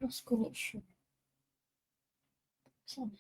Lost connection. Sana.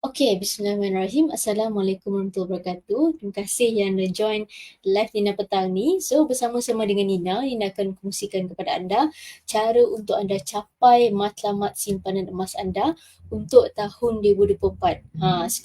Okay, bismillahirrahmanirrahim. Assalamualaikum warahmatullahi wabarakatuh. Terima kasih yang dah join live Nina petang ni. So, bersama-sama dengan Nina, Nina akan kongsikan kepada anda cara untuk anda capai matlamat simpanan emas anda untuk tahun 2024.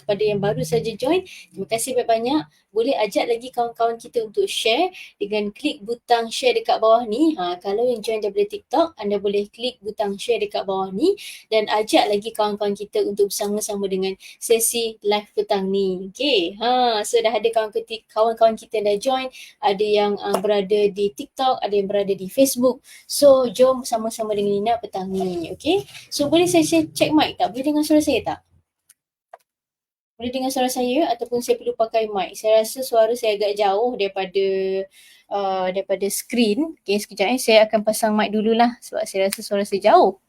Kepada yang baru saja join, terima kasih banyak-banyak. Boleh ajak lagi kawan-kawan kita untuk share dengan klik butang share dekat bawah ni. Kalau yang join daripada TikTok, anda boleh klik butang share dekat bawah ni dan ajak lagi kawan-kawan kita untuk bersama-sama dengan sesi live petang ni. Okay. So dah ada kawan-kawan kita dah join. Ada yang berada di TikTok, ada yang berada di Facebook. So jom sama-sama dengan Nina petang ni. Okay. So boleh saya check mic tak? Boleh dengar suara saya tak? Boleh dengar suara saya ataupun saya perlu pakai mic? Saya rasa suara saya agak jauh daripada skrin. Okay, sekejap saya akan pasang mic dululah sebab saya rasa suara saya jauh.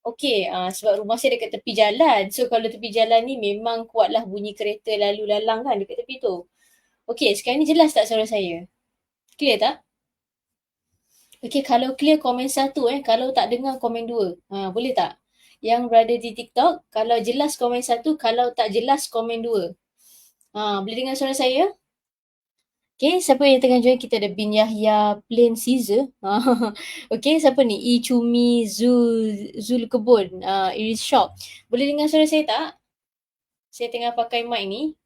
Okey, sebab rumah saya dekat tepi jalan. So kalau tepi jalan ni memang kuatlah bunyi kereta lalu lalang kan dekat tepi tu. Okey, sekarang ni jelas tak suara saya? Clear tak? Okey, kalau clear komen 1 kalau tak dengar komen 2. Boleh tak? Yang berada di TikTok, kalau jelas komen 1, kalau tak jelas komen 2. Boleh dengar suara saya? Okay, siapa yang tengah join? Kita ada Bin Yahya, Plain Caesar. Okay, siapa ni? I Cumi, Zul Kebun, Iris Shop. Boleh dengar suara saya tak? Saya tengah pakai mic ni.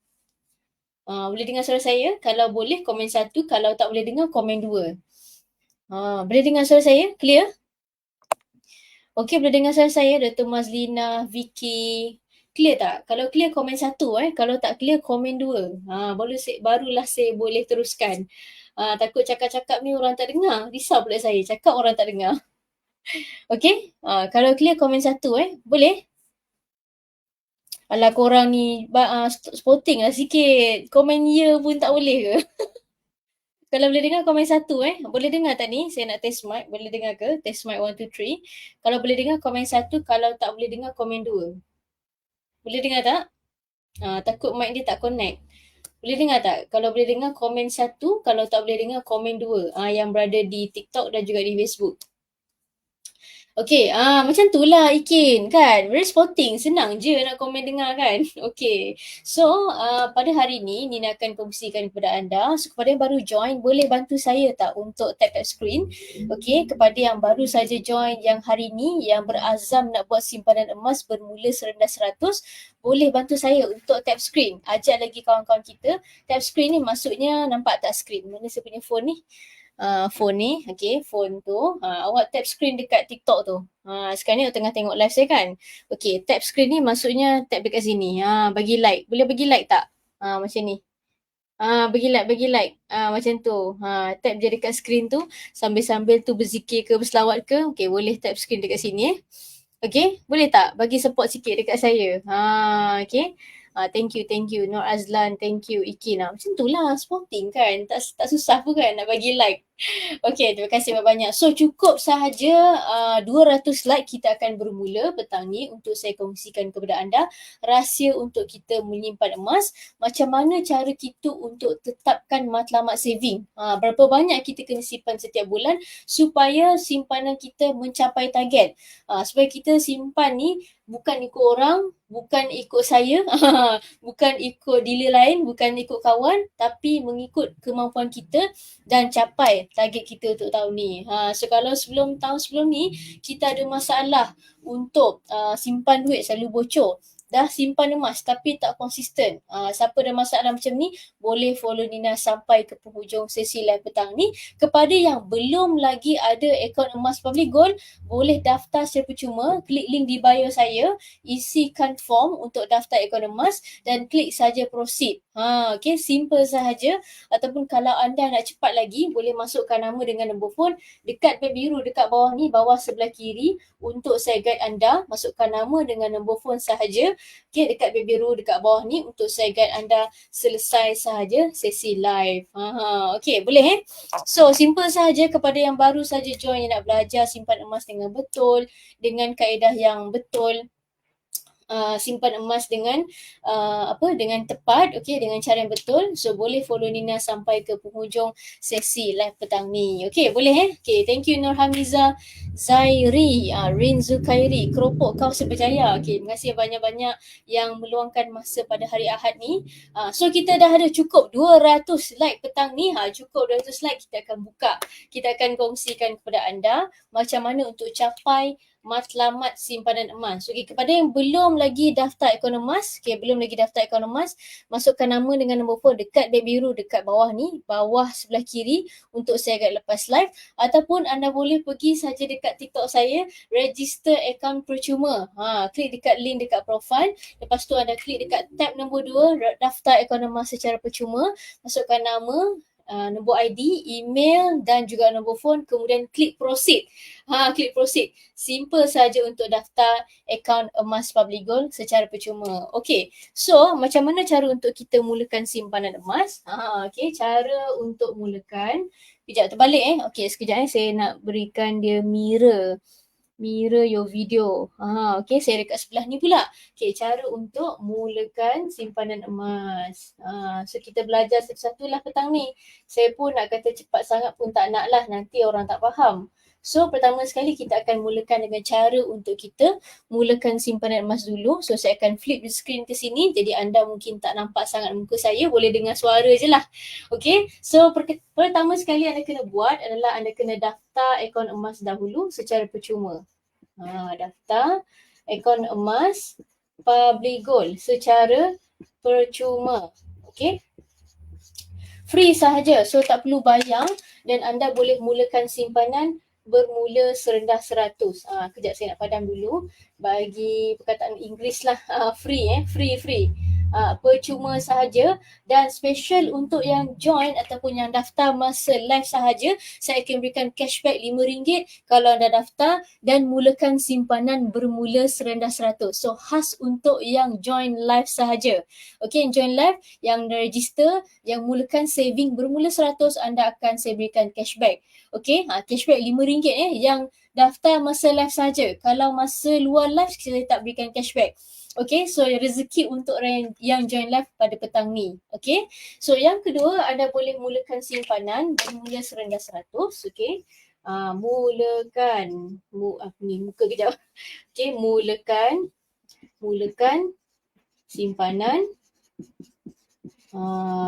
Boleh dengar suara saya? Kalau boleh, komen 1. Kalau tak boleh dengar, komen 2. Boleh dengar suara saya? Clear? Okey, boleh dengar suara saya? Dr. Mazlina, Vicky. Clear tak? Kalau clear, komen 1. Kalau tak clear, komen 2. Barulah saya boleh teruskan. Takut cakap-cakap ni orang tak dengar. Risau pula saya. Cakap orang tak dengar. Okey? Kalau clear, komen 1. Boleh? Alah, korang ni spotting lah sikit. Komen ya pun tak boleh ke? Kalau boleh dengar, komen 1. Boleh dengar tak ni? Saya nak test mic. Boleh dengar ke? Test mic 1, 2, 3. Kalau boleh dengar, komen 1. Kalau tak boleh dengar, komen 2. Boleh dengar tak? Takut mic dia tak connect. Boleh dengar tak? Kalau boleh dengar, komen 1. Kalau tak boleh dengar, komen 2. Yang berada di TikTok dan juga di Facebook. Okey, macam tu lah Ikin kan. Very spotting, senang je nak komen dengar kan. Okey, so pada hari ni Nina akan kongsikan kepada anda. So kepada yang baru join, boleh bantu saya tak untuk tap screen. Okey, kepada yang baru saja join yang hari ni, yang berazam nak buat simpanan emas bermula serendah 100, boleh bantu saya untuk tap screen. Ajak lagi kawan-kawan kita. Tap screen ni maksudnya nampak tak screen? Mana saya punya phone ni? Phone ni, okay, phone tu, awak tap screen dekat TikTok tu. Sekarang ni awak tengah tengok live saya kan? Okay, tap screen ni maksudnya tap dekat sini. Bagi like. Boleh bagi like tak? Macam ni. Bagi like. Macam tu. Tap je dekat screen tu. Sambil-sambil tu berzikir ke, berselawat ke. Okay, boleh tap screen dekat sini Okay, boleh tak? Bagi support sikit dekat saya. Okay. Thank you. Nur Azlan, thank you. Ikin. Macam tu lah, sporting kan? Tak susah pun kan nak bagi like. Okey, terima kasih banyak-banyak. So, cukup sahaja 200 like kita akan bermula petang ni untuk saya kongsikan kepada anda rahsia untuk kita menyimpan emas. Macam mana cara kita untuk tetapkan matlamat saving. Berapa banyak kita kena simpan setiap bulan supaya simpanan kita mencapai target. Supaya kita simpan ni bukan ikut orang, bukan ikut saya, bukan ikut dealer lain, bukan ikut kawan, tapi mengikut kemampuan kita dan capai target kita untuk tahun ni. So kalau tahun sebelum ni kita ada masalah untuk simpan duit selalu bocor. dah simpan emas tapi tak konsisten. Siapa ada masalah macam ni, boleh follow Nina sampai ke penghujung sesi live petang ni. Kepada yang belum lagi ada akaun emas Public Gold, boleh daftar secara percuma, klik link di bio saya, isikan form untuk daftar akaun emas dan klik saja proceed. Okay, simple sahaja. Ataupun kalau anda nak cepat lagi, boleh masukkan nama dengan nombor phone dekat beg biru dekat bawah ni, bawah sebelah kiri. Untuk saya guide anda, masukkan nama dengan nombor phone sahaja. Okay, dekat beg biru dekat bawah ni untuk saya guide anda selesai sahaja sesi live. Okay, boleh So, simple sahaja kepada yang baru saja join, yang nak belajar simpan emas dengan betul, dengan kaedah yang betul. Simpan emas dengan dengan tepat, okey, dengan cara yang betul. So boleh follow Nina sampai ke penghujung sesi live petang ni. Okey, boleh Okey, thank you Nur Hamiza, Zairi, Rin Zukairi, Keropok Kau Seberjaya. Okey, terima kasih banyak-banyak yang meluangkan masa pada hari Ahad ni. So kita dah ada cukup 200 like petang ni. Cukup 200 like, kita akan buka. Kita akan kongsikan kepada anda macam mana untuk capai matlamat simpanan emas. Okey, kepada yang belum lagi daftar akaun emas, masukkan nama dengan nombor phone dekat beg biru dekat bawah ni, bawah sebelah kiri untuk saya guide lepas live. Ataupun anda boleh pergi saja dekat TikTok saya, register akaun percuma. Klik dekat link dekat profile. Lepas tu anda klik dekat tab nombor 2, daftar akaun emas secara percuma. Masukkan nama, nombor ID, email dan juga nombor phone, kemudian klik proceed. Klik proceed. Simple saja untuk daftar akaun emas Public Gold secara percuma. Okey. So, macam mana cara untuk kita mulakan simpanan emas? Okey, cara untuk mulakan. Kejap terbalik Okey, sekejap saya nak berikan dia mirror your video. Okey, saya dekat sebelah ni pula. Okey, cara untuk mulakan simpanan emas. So kita belajar satu-satu lah petang ni. Saya pun nak kata cepat sangat pun tak nak lah, nanti orang tak faham. So pertama sekali kita akan mulakan dengan cara untuk kita mulakan simpanan emas dulu. So saya akan flip the screen ke sini, jadi anda mungkin tak nampak sangat muka saya, boleh dengar suara je lah. Okay, so pertama sekali anda kena buat adalah anda kena daftar akaun emas dahulu secara percuma. Daftar akaun emas Public Gold secara percuma. Okay, free sahaja, so tak perlu bayar dan anda boleh mulakan simpanan bermula serendah 100. Kejap saya nak padam dulu bagi perkataan Inggeris lah. Free free. Percuma sahaja dan special untuk yang join ataupun yang daftar masa live sahaja, saya akan berikan cashback RM5 kalau anda daftar dan mulakan simpanan bermula serendah 100. So khas untuk yang join live sahaja. Okay, yang join live, yang register, yang mulakan saving bermula 100, anda akan saya berikan cashback. Okay, cashback RM5 yang daftar masa live saja. Kalau masa luar live, saya tak berikan cashback. Okay, so rezeki untuk orang yang join live pada petang ni. Okay, so yang kedua, anda boleh mulakan simpanan bermula serendah 100. Okay, mulakan muka kejap. Okay, mulakan simpanan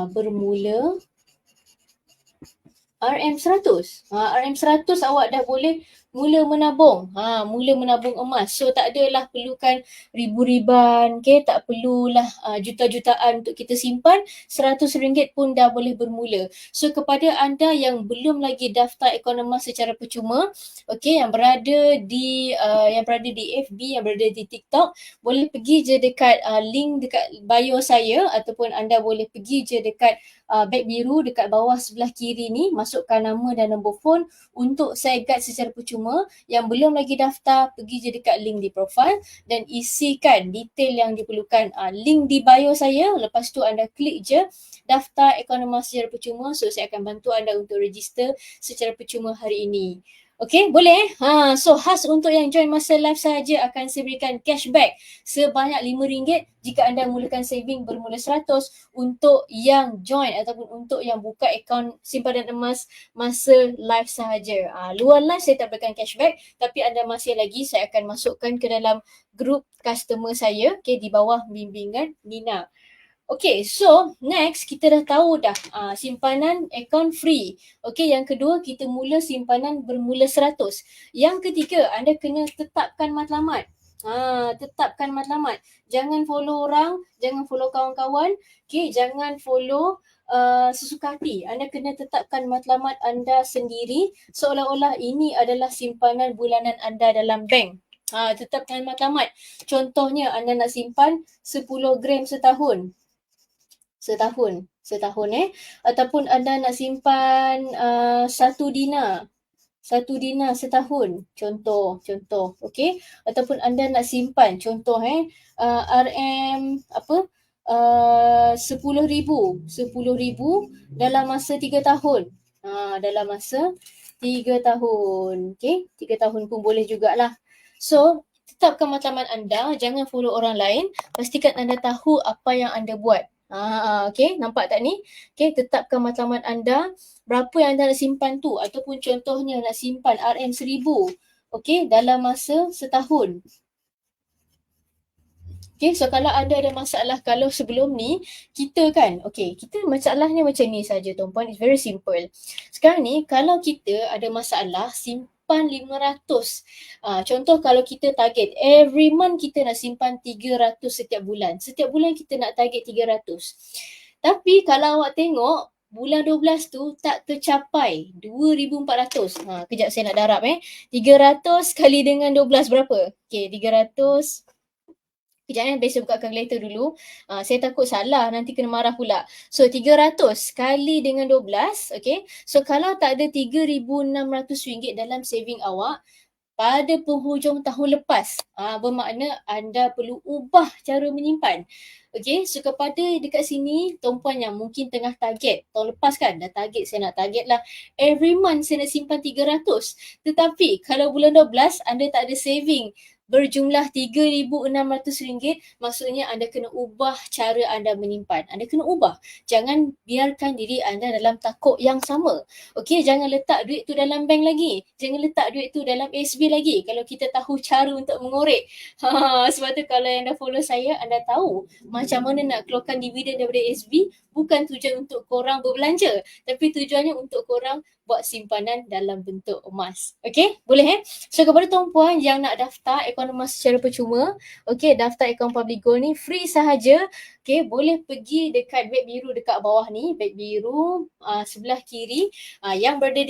bermula RM100. RM100 awak dah boleh mula menabung. Mula menabung emas. So tak adalah perlukan ribu-riban, tak perlulah juta-jutaan untuk kita simpan. RM100 pun dah boleh bermula. So kepada anda yang belum lagi daftar akaun emas secara percuma, yang berada di FB, yang berada di TikTok, boleh pergi je dekat link dekat bio saya, ataupun anda boleh pergi je dekat beg biru dekat bawah sebelah kiri ni, masukkan nama dan nombor phone untuk saya guide secara percuma. Yang belum lagi daftar, pergi je dekat link di profile dan isikan detail yang diperlukan. Link di bio saya, lepas tu anda klik je daftar akaun emas secara percuma. So saya akan bantu anda untuk register secara percuma hari ini. Okay, boleh? So khas untuk yang join masa live sahaja akan saya berikan cashback sebanyak RM5 jika anda mulakan saving bermula 100 untuk yang join ataupun untuk yang buka akaun simpanan emas masa live sahaja. Luar live saya tak berikan cashback, tapi anda masih lagi saya akan masukkan ke dalam grup customer saya, di bawah bimbingan Nina. Okay, so next kita dah tahu dah simpanan akaun free. Okay, yang kedua kita mula simpanan bermula 100. Yang ketiga, anda kena tetapkan matlamat. Tetapkan matlamat. Jangan follow orang, jangan follow kawan-kawan, okay, jangan follow sesuka hati. Anda kena tetapkan matlamat anda sendiri seolah-olah ini adalah simpanan bulanan anda dalam bank. Tetapkan matlamat. Contohnya anda nak simpan 10 gram setahun. Setahun ataupun anda nak simpan 1 dinar setahun, contoh, okey, ataupun anda nak simpan contoh RM apa 10,000 dalam masa 3 tahun. Dalam masa 3 tahun, okey, 3 tahun pun boleh jugalah. So tetapkan matlamat anda, jangan follow orang lain, pastikan anda tahu apa yang anda buat. Okey, nampak tak ni? Okey, tetapkan matlamat anda, berapa yang anda nak simpan tu, ataupun contohnya nak simpan RM1,000, okey, dalam masa setahun. Okay, so kalau anda ada masalah, kalau sebelum ni kita kan, okay, kita masalahnya macam ni saja tuan-puan, it's very simple. Sekarang ni kalau kita ada masalah simpan 500, contoh kalau kita target every month kita nak simpan 300 setiap bulan kita nak target 300. Tapi kalau awak tengok bulan 12 tu tak tercapai 2,400. Kejap saya nak darab 300 kali dengan 12 berapa? Okay, 300. Kejap biasa buka kalkulator dulu. Saya takut salah, nanti kena marah pula. So 300 kali dengan 12, okay. So kalau tak ada RM3,600 dalam saving awak, pada penghujung tahun lepas, bermakna anda perlu ubah cara menyimpan. Okay, so kepada dekat sini, tuan-puan yang mungkin tengah target, tahun lepas kan, dah target, saya nak target lah, every month saya nak simpan 300. Tetapi kalau bulan 12, anda tak ada saving berjumlah RM3,600, maksudnya anda kena ubah cara anda menyimpan. Anda kena ubah. Jangan biarkan diri anda dalam takuk yang sama. Okey, jangan letak duit tu dalam bank lagi. Jangan letak duit tu dalam SB lagi. Kalau kita tahu cara untuk mengorek. Sebab tu kalau yang dah follow saya, anda tahu macam mana nak keluarkan dividen daripada SB. Bukan tujuan untuk korang berbelanja, tapi tujuannya untuk korang buat simpanan dalam bentuk emas. Okey, boleh So kepada tuan-puan yang nak daftar akaun emas secara percuma, okey, daftar akaun Public Gold ni free sahaja. Okey, boleh pergi dekat beg biru dekat bawah ni, beg biru sebelah kiri. Yang berada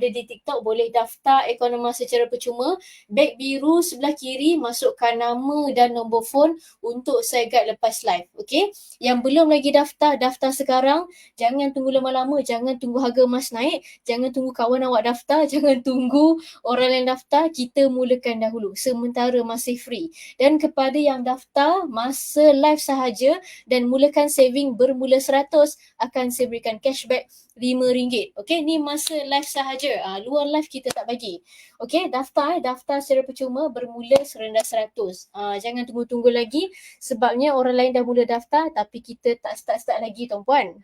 di TikTok boleh daftar akaun emas secara percuma. Beg biru sebelah kiri, masukkan nama dan nombor phone untuk saya guide lepas live. Okey, yang belum lagi daftar sekarang. Jangan tunggu lama-lama, jangan tunggu harga emas naik, jangan tunggu kawan awak daftar, jangan tunggu orang lain daftar, kita mulakan dahulu sementara masih free. Dan kepada yang daftar masa live sahaja dan mulakan saving bermula 100, akan saya berikan cashback RM5. Okey, ni masa live sahaja. Luar live kita tak bagi. Okey, daftar secara percuma bermula serendah 100. Jangan tunggu-tunggu lagi sebabnya orang lain dah mula daftar tapi kita tak start lagi tuan-puan.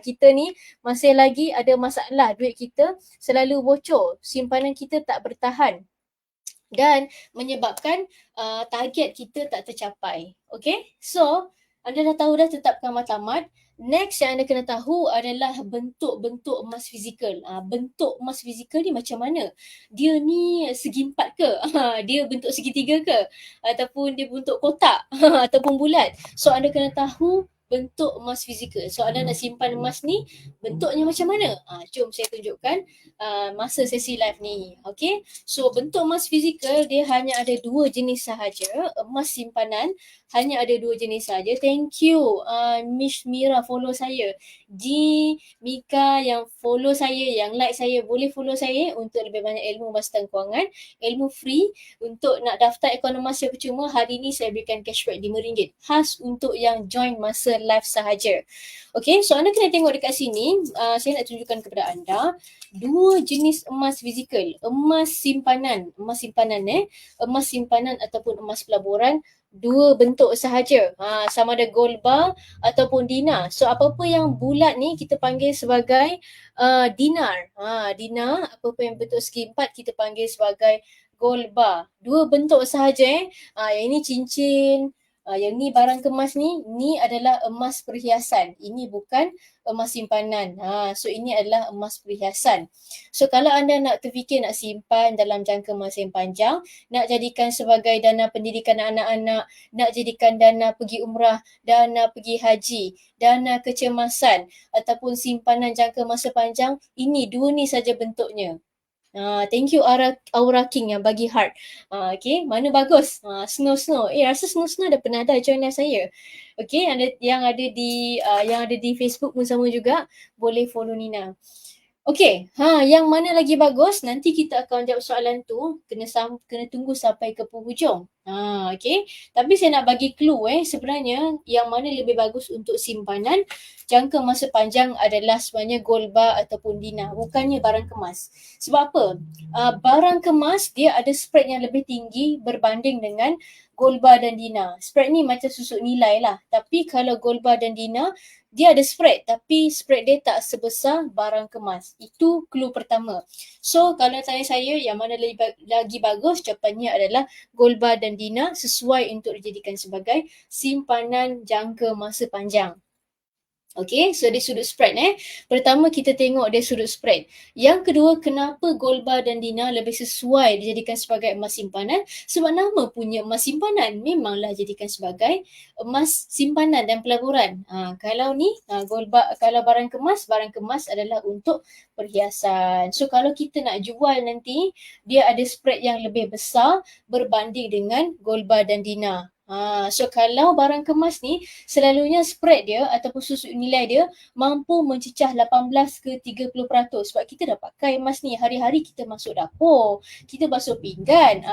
Kita ni masih lagi ada masalah, duit kita selalu bocor, simpanan kita tak bertahan dan menyebabkan target kita tak tercapai. Okay, so anda dah tahu dah, tetapkan matlamat. Next yang anda kena tahu adalah bentuk-bentuk emas fizikal. Bentuk emas fizikal ni macam mana? Dia ni segi empat ke? Dia bentuk segitiga ke? Ataupun dia bentuk kotak? Ataupun bulat? So anda kena tahu bentuk emas fizikal. So anda nak simpan emas ni bentuknya macam mana? Jom saya tunjukkan masa sesi live ni. Okay, so bentuk emas fizikal dia hanya ada 2 jenis sahaja. Emas simpanan hanya ada 2 jenis sahaja. Thank you Miss Mira follow saya. G Mika yang follow saya, yang like saya, boleh follow saya untuk lebih banyak ilmu emas dan kewangan. Ilmu free. Untuk nak daftar akaun emas yang percuma, hari ni saya berikan cashback RM5 khas untuk yang join masa live sahaja. Okay, so anda kena tengok dekat sini. Saya nak tunjukkan kepada anda 2 jenis emas fizikal. Emas simpanan ataupun emas pelaburan, 2 bentuk sahaja. Sama ada gold bar ataupun dinar. So apa-apa yang bulat ni kita panggil sebagai dinar. Dinar, apa-apa yang bentuk segi empat kita panggil sebagai gold bar. 2 bentuk sahaja Yang ini cincin Yang ni barang kemas ni adalah emas perhiasan. Ini bukan emas simpanan. So ini adalah emas perhiasan. So kalau anda nak terfikir nak simpan dalam jangka masa yang panjang, nak jadikan sebagai dana pendidikan anak-anak, nak jadikan dana pergi umrah, dana pergi haji, dana kecemasan ataupun simpanan jangka masa panjang, ini dua ni saja bentuknya. Thank you Aura King yang bagi heart. Okay, mana bagus? Snow. Rasa Snow dah pernah ada join saya. Okay, yang ada di Facebook pun sama juga. Boleh follow Nina. Okay, yang mana lagi bagus? Nanti kita akan jawab soalan tu. Kena tunggu sampai ke penghujung. Okay. Tapi saya nak bagi clue sebenarnya yang mana lebih bagus untuk simpanan jangka masa panjang adalah sebenarnya gold bar ataupun dina. Bukannya barang kemas. Sebab apa? Barang kemas dia ada spread yang lebih tinggi berbanding dengan gold bar dan dina. Spread ni macam susut nilai lah. Tapi kalau gold bar dan dina, dia ada spread tapi spread dia tak sebesar barang kemas. Itu clue pertama. So kalau tanya saya yang mana lagi bagus, jawapannya adalah gold bar dan dina sesuai untuk dijadikan sebagai simpanan jangka masa panjang. Okay, so dia sudut spread Pertama kita tengok dia sudut spread. Yang kedua, kenapa gold bar dan dina lebih sesuai dijadikan sebagai emas simpanan? Sebab nama punya emas simpanan memanglah jadikan sebagai emas simpanan dan pelaburan. Kalau ni gold bar, kalau barang kemas adalah untuk perhiasan. So kalau kita nak jual nanti, dia ada spread yang lebih besar berbanding dengan gold bar dan dina. So kalau barang kemas ni selalunya spread dia ataupun susut nilai dia mampu mencecah 18 ke 30%. Sebab kita dah pakai emas ni hari-hari, kita masuk dapur, kita basuh pinggan.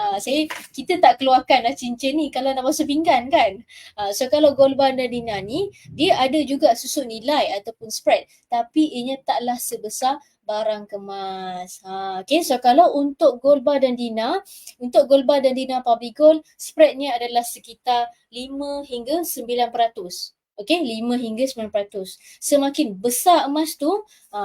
Kita tak keluarkan cincin ni kalau nak basuh pinggan kan. So kalau gold bar dan dina ni dia ada juga susut nilai ataupun spread, tapi ianya taklah sebesar barang kemas. Okay, so kalau untuk gold bar dan dina, public gold, spreadnya adalah sekitar 5 hingga 9%. Okay, 5 hingga 9%. Semakin besar emas tu,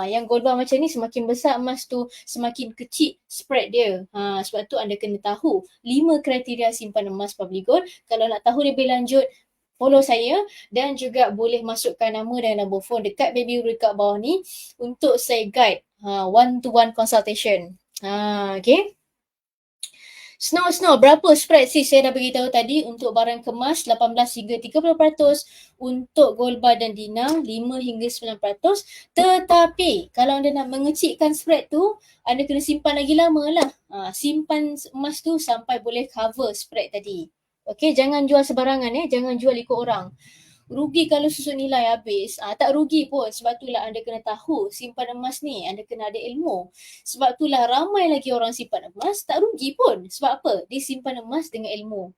yang gold bar macam ni, semakin besar emas tu, semakin kecil spread dia. Sebab tu anda kena tahu 5 kriteria simpan emas public gold. Kalau nak tahu lebih lanjut, follow saya dan juga boleh masukkan nama dan nombor phone dekat baby dekat bawah ni untuk saya guide one-to-one consultation. Okay. Snow, berapa spread sis? Saya dah beritahu tadi untuk barang kemas 18 hingga 30%, untuk gold bar dan dina 5 hingga 9%. Tetapi kalau anda nak mengecilkan spread tu, anda kena simpan lagi lama lah. Simpan emas tu sampai boleh cover spread tadi. Okay, jangan jual sebarangan jangan jual ikut orang. Rugi kalau susut nilai habis. Tak rugi pun. Sebab itulah anda kena tahu simpan emas ni. Anda kena ada ilmu. Sebab itulah ramai lagi orang simpan emas tak rugi pun. Sebab apa? Dia simpan emas dengan ilmu.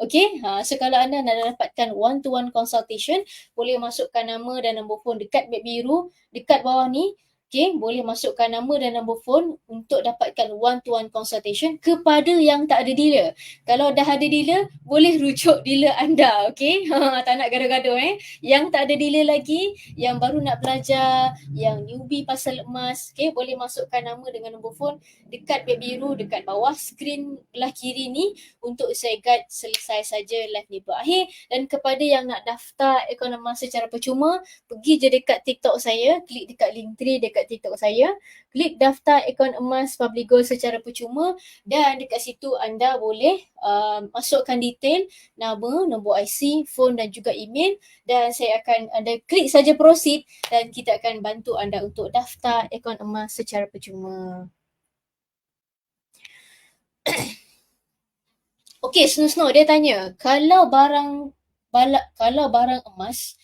Okay, so kalau anda nak dapatkan one-to-one consultation, boleh masukkan nama dan nombor phone dekat beg biru, dekat bawah ni. Okay, boleh masukkan nama dan nombor phone untuk dapatkan one-to-one consultation kepada yang tak ada dealer. Kalau dah ada dealer, boleh rujuk dealer anda. Okay, tak nak gaduh-gaduh Yang tak ada dealer lagi, yang baru nak belajar, yang newbie pasal emas, okay, boleh masukkan nama dengan nombor phone dekat beg biru, dekat bawah skrin belah kiri ni untuk saya guide selesai saja live ni berakhir. Dan kepada yang nak daftar akaun emas secara percuma, pergi je dekat TikTok saya, klik dekat link 3 dekat TikTok saya, klik daftar akaun emas public gold secara percuma dan dekat situ anda boleh masukkan detail nama, nombor IC, phone dan juga email dan anda klik saja proceed dan kita akan bantu anda untuk daftar akaun emas secara percuma. Okay, Snow dia tanya, kalau barang emas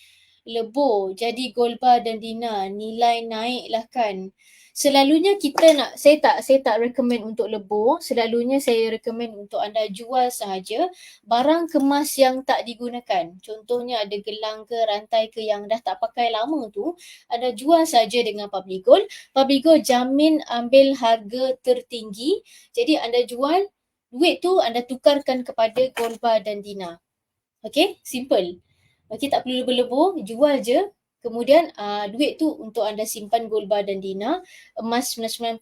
lebur jadi gold bar dan dina, nilai naik lah kan. Selalunya saya tak recommend untuk lebur. Selalunya saya recommend untuk anda jual sahaja barang kemas yang tak digunakan. Contohnya ada gelang ke rantai ke yang dah tak pakai lama tu, anda jual saja dengan public gold. Public gold jamin ambil harga tertinggi. Jadi anda jual, duit tu anda tukarkan kepada gold bar dan dina. Okay, simple. Okay, tak perlu lebur-lebur, jual je Kemudian duit tu untuk anda simpan gold bar dan Dina, emas 99.9.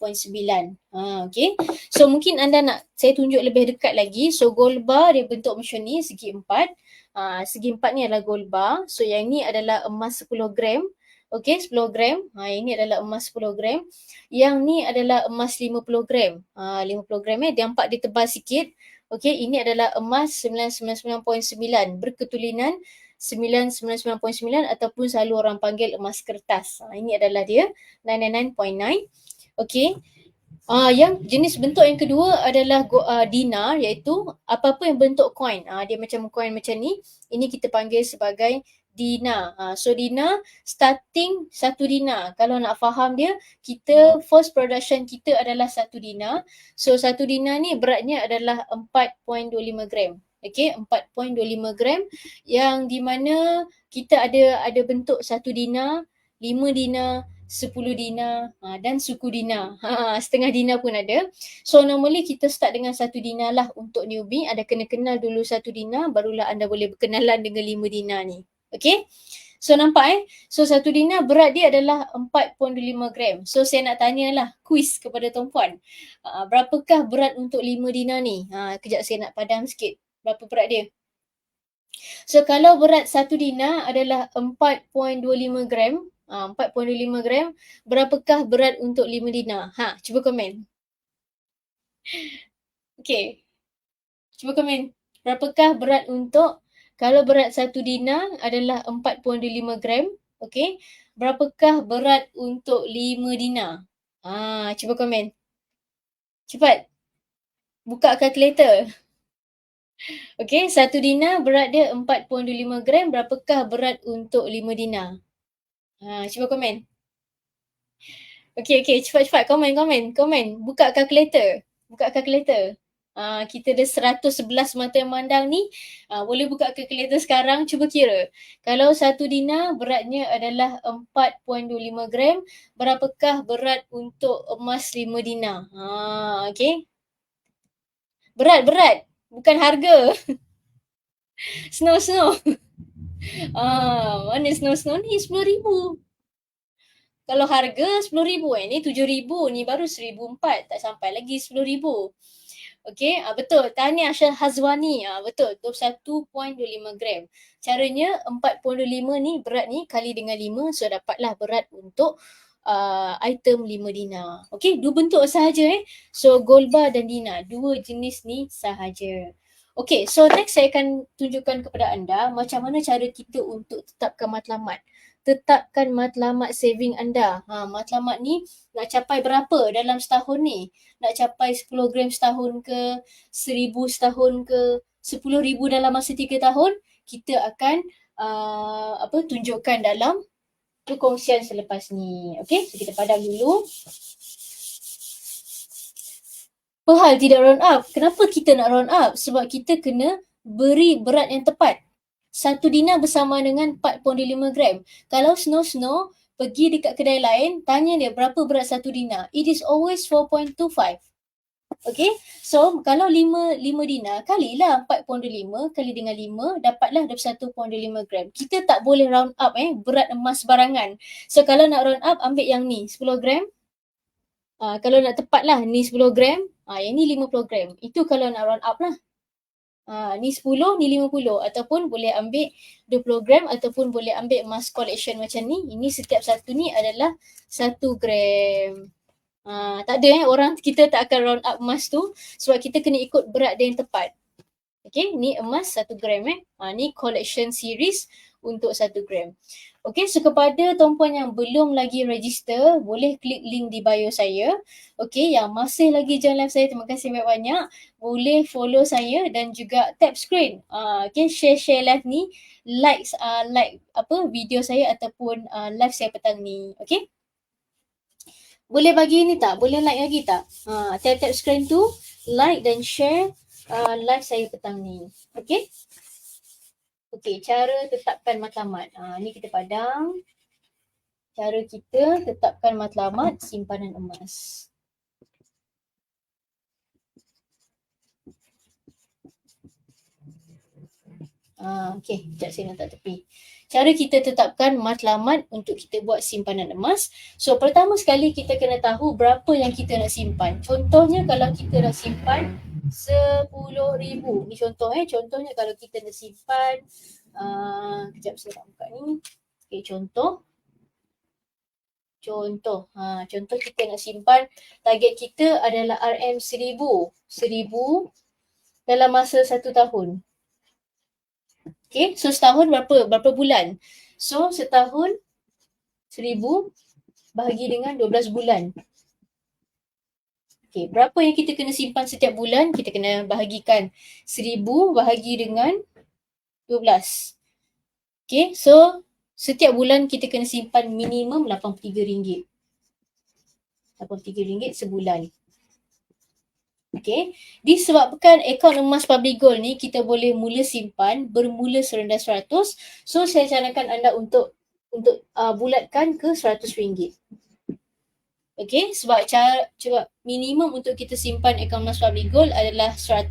Okay. So mungkin anda nak saya tunjuk lebih dekat lagi. So gold bar dia bentuk macam ni, segi 4. Segi 4 ni adalah gold bar. So yang ni adalah emas 10 gram. Okay, 10 gram. Ini adalah emas 10 gram. Yang ni adalah emas 50 gram. 50 gram dia nampak dia tebal sikit. Okay, ini adalah emas 999.9 berketulinan 999.9 ataupun selalu orang panggil emas kertas. Ini adalah dia 999.9. Okay. Yang jenis bentuk yang kedua adalah dinar, iaitu apa-apa yang bentuk coin. Dia macam coin macam ni. Ini kita panggil sebagai dinar. So dinar starting 1 dinar. Kalau nak faham dia, kita first production kita adalah 1 dinar. So 1 dinar ni beratnya adalah 4.25 gram. Okay, 4.25 gram yang di mana kita ada bentuk 1 dinar, 5 dinar, 10 dinar dan suku dinar. Setengah dinar pun ada. So normally kita start dengan 1 dinar lah untuk newbie. Anda kena kenal dulu 1 dinar, barulah anda boleh berkenalan dengan 5 dinar ni. Okay. So nampak So 1 dinar berat dia adalah 4.25 gram. So saya nak tanyalah quiz kepada tuan-puan. Berapakah berat untuk 5 dinar ni? Kejap saya nak padam sikit. Berapa berat dia? So kalau berat 1 dinar adalah 4.25 gram, 4.25 gram, berapakah berat untuk 5 dinar? Cuba komen. Okay. Cuba komen. Berapakah berat untuk, kalau berat 1 dinar adalah 4.25 gram, okay. Berapakah berat untuk 5 dinar? Cuba komen. Cepat. Buka kalkulator. Okay, 1 dinar berat dia 4.25 gram. Berapakah berat untuk 5 dinar? Cuba komen. Okay, cepat-cepat komen. Buka kalkulator. Kita ada 111 mata yang memandang ni. Boleh buka kalkulator sekarang, cuba kira. Kalau 1 dinar beratnya adalah 4.25 gram, berapakah berat untuk emas 5 dinar? Okay. Berat. Bukan harga. Snow. Mana snow ni? 10,000. Kalau harga 10,000 ni 7,000, ni baru 1,004, tak sampai lagi 10,000. Okey, betul. Tahniah Syahazwani. Betul, 21.25 gram. Caranya 4.25 ni berat ni kali dengan 5, so dapatlah berat untuk item 5 dinar. Okey, dua bentuk sahaja So gold bar dan dinar, dua jenis ni sahaja. Okey, so next saya akan tunjukkan kepada anda macam mana cara kita untuk tetapkan matlamat. Tetapkan matlamat saving anda. Matlamat ni nak capai berapa dalam setahun ni? Nak capai 10 gram setahun ke, 1,000 setahun ke, 10,000 dalam masa 3 tahun? Kita akan tunjukkan dalam perkongsian selepas ni. Okey, so kita padam dulu. Perhal tidak round up. Kenapa kita nak round up? Sebab kita kena beri berat yang tepat. 1 dinar bersama dengan 4.5 gram. Kalau Snow pergi dekat kedai lain, tanya dia berapa berat 1 dinar. It is always 4.25. Okay, so kalau 5 dinar kalilah 4.5 kali dengan 5, dapatlah 21.5 gram. Kita tak boleh round up berat emas barangan. So kalau nak round up, ambil yang ni 10 gram. Kalau nak tepat lah, ni 10 gram, yang ni 50 gram. Itu kalau nak round up lah. Ni 10, ni 50. Ataupun boleh ambil 20 gram ataupun boleh ambil emas collection macam ni. Ini setiap satu ni adalah 1 gram. Tak ada orang kita tak akan round up emas tu sebab kita kena ikut berat dia yang tepat. Okay, ni emas 1 gram ni collection series untuk 1 gram. Okay, so kepada tuan-puan yang belum lagi register, boleh klik link di bio saya. Okay, yang masih lagi join live saya, terima kasih banyak-banyak. Boleh follow saya dan juga tap screen. Okay, share live ni, like video saya ataupun live saya petang ni. Okay. Boleh bagi ni tak? Boleh like lagi tak? Tap screen tu, like dan share live saya petang ni. Okay? Okay, cara tetapkan matlamat. Ni kita padam. Cara kita tetapkan matlamat simpanan emas. Okay, sekejap saya letak tepi. Cara kita tetapkan matlamat untuk kita buat simpanan emas. So, pertama sekali kita kena tahu berapa yang kita nak simpan. Contohnya kalau kita nak simpan 10,000. Ni contoh contohnya kalau kita nak simpan, kejap saya nak buka ni. Okay, contoh. Contoh kita nak simpan, target kita adalah RM1,000. 1,000 dalam masa 1 tahun. Okay, so setahun berapa bulan? So setahun 1,000 bahagi dengan 12 bulan. Okay, berapa yang kita kena simpan setiap bulan? Kita kena bahagikan 1,000 bahagi dengan 12. Okay, so setiap bulan kita kena simpan minimum RM83. RM83 sebulan. Okay, disebabkan akaun emas public gold ni kita boleh mula simpan bermula serendah 100. So saya sarankan anda untuk bulatkan ke RM100. Okay, sebab minimum untuk kita simpan akaun emas public gold adalah 100.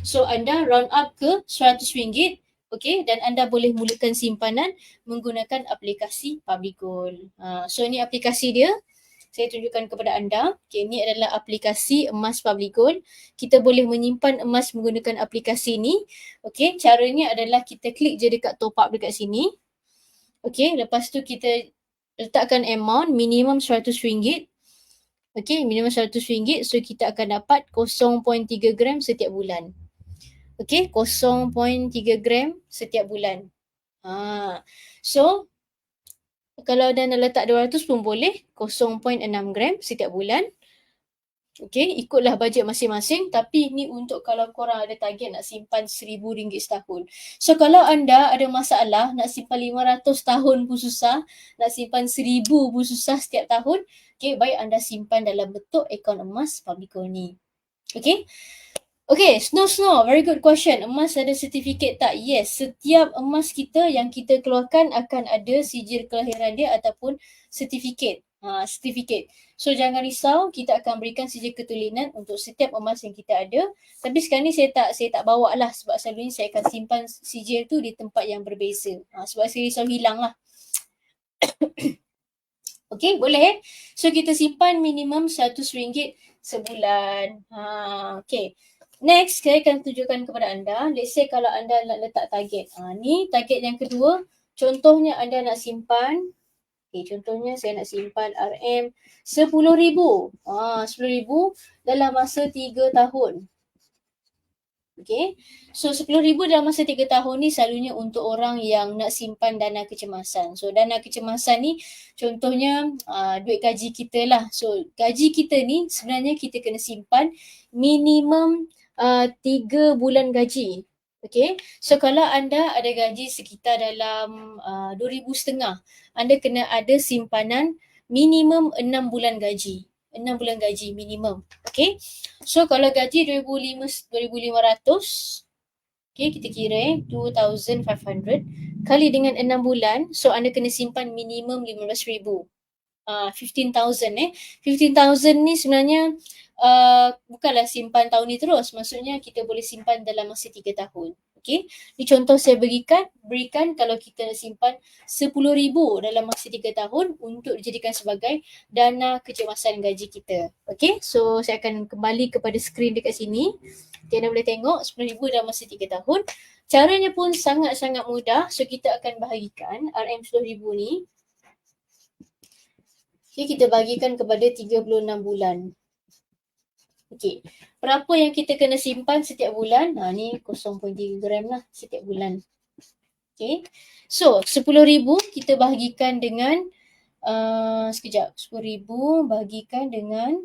So anda round up ke RM100. Okay, dan anda boleh mulakan simpanan menggunakan aplikasi public gold. So ni aplikasi dia. Saya tunjukkan kepada anda. Okay, ini adalah aplikasi emas public gold. Kita boleh menyimpan emas menggunakan aplikasi ni. Okay, caranya adalah kita klik je dekat top up dekat sini. Okay, lepas tu kita letakkan amount minimum RM100. Okay, minimum RM100. So kita akan dapat 0.3 gram setiap bulan. Okay, 0.3 gram setiap bulan. So kalau anda nak letak 200 pun boleh, 0.6 gram setiap bulan. Okay, ikutlah bajet masing-masing, tapi ni untuk kalau korang ada target nak simpan RM1,000 setahun. So kalau anda ada masalah nak simpan 500 tahun pun susah, nak simpan 1,000 pun susah setiap tahun, okay, baik anda simpan dalam bentuk akaun emas public gold ni. Okay. Okay, Snow, very good question. Emas ada sertifikat tak? Yes, setiap emas kita yang kita keluarkan akan ada sijil kelahiran dia ataupun sertifikat. Sertifikat. So jangan risau, kita akan berikan sijil ketulinan untuk setiap emas yang kita ada. Tapi sekarang ni saya tak bawa lah sebab selalunya saya akan simpan sijil tu di tempat yang berbeza. Sebab saya risau hilang lah. Okay, boleh. So kita simpan minimum RM100 sebulan. Okay. Next, saya akan tunjukkan kepada anda. Let's say kalau anda nak letak target. Ni target yang kedua. Contohnya anda nak simpan. Okay, contohnya saya nak simpan RM10,000. RM10,000 dalam masa 3 tahun. Okay, so RM10,000 dalam masa 3 tahun ni selalunya untuk orang yang nak simpan dana kecemasan. So dana kecemasan ni contohnya duit gaji kita lah. So gaji kita ni sebenarnya kita kena simpan minimum 3 bulan gaji. Okay, so kalau anda ada gaji sekitar dalam RM2,500, anda kena ada simpanan minimum 6 bulan gaji. 6 bulan gaji minimum. Okay, so kalau gaji RM2,500, okay, kita kira 2,500 kali dengan 6 bulan, so anda kena simpan minimum RM15,000. 15,000 15,000 ni sebenarnya bukanlah simpan tahun ni terus. Maksudnya kita boleh simpan dalam masa 3 tahun. Okay, ni contoh saya berikan kalau kita nak simpan RM10,000 dalam masa 3 tahun untuk dijadikan sebagai dana kecemasan gaji kita. Okay, so saya akan kembali kepada skrin dekat sini. Okay, anda boleh tengok RM10,000 dalam masa 3 tahun. Caranya pun sangat-sangat mudah. So kita akan bahagikan RM10,000 ni. Okay, kita bagikan kepada 36 bulan. Okay, berapa yang kita kena simpan setiap bulan? Ni 0.3 gram lah setiap bulan. Okay, so RM10,000 kita bahagikan dengan sekejap, RM10,000 bahagikan dengan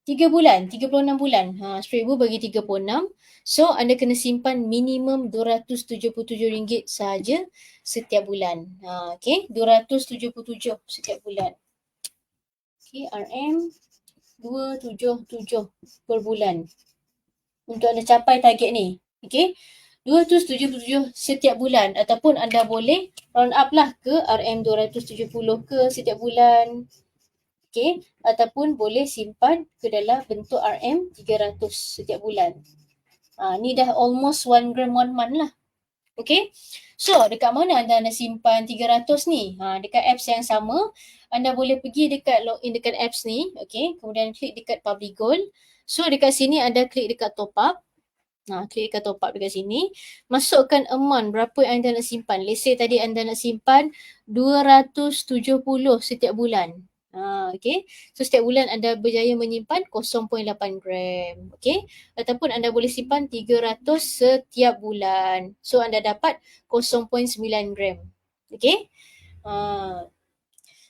3 bulan, 36 bulan. RM10,000 bagi 36. So anda kena simpan minimum RM277 sahaja setiap bulan. Okay, 277 setiap bulan. Okay, RM277 per bulan untuk anda capai target ni. Okay, 277 setiap bulan ataupun anda boleh round up lah ke RM270 ke setiap bulan. Okay, ataupun boleh simpan ke dalam bentuk RM300 setiap bulan. Ni dah almost 1 gram 1 month lah. Okay. So, dekat mana anda nak simpan 300 ni? Dekat apps yang sama, anda boleh pergi dekat login dekat apps ni. Okay. Kemudian klik dekat Public Goal. So, dekat sini anda klik dekat top up. Klik dekat top up dekat sini. Masukkan amount berapa yang anda nak simpan. Let's say tadi anda nak simpan 270 setiap bulan. Okay. So setiap bulan anda berjaya menyimpan 0.8 gram. Okay. Ataupun anda boleh simpan 300 setiap bulan. So anda dapat 0.9 gram. Okay.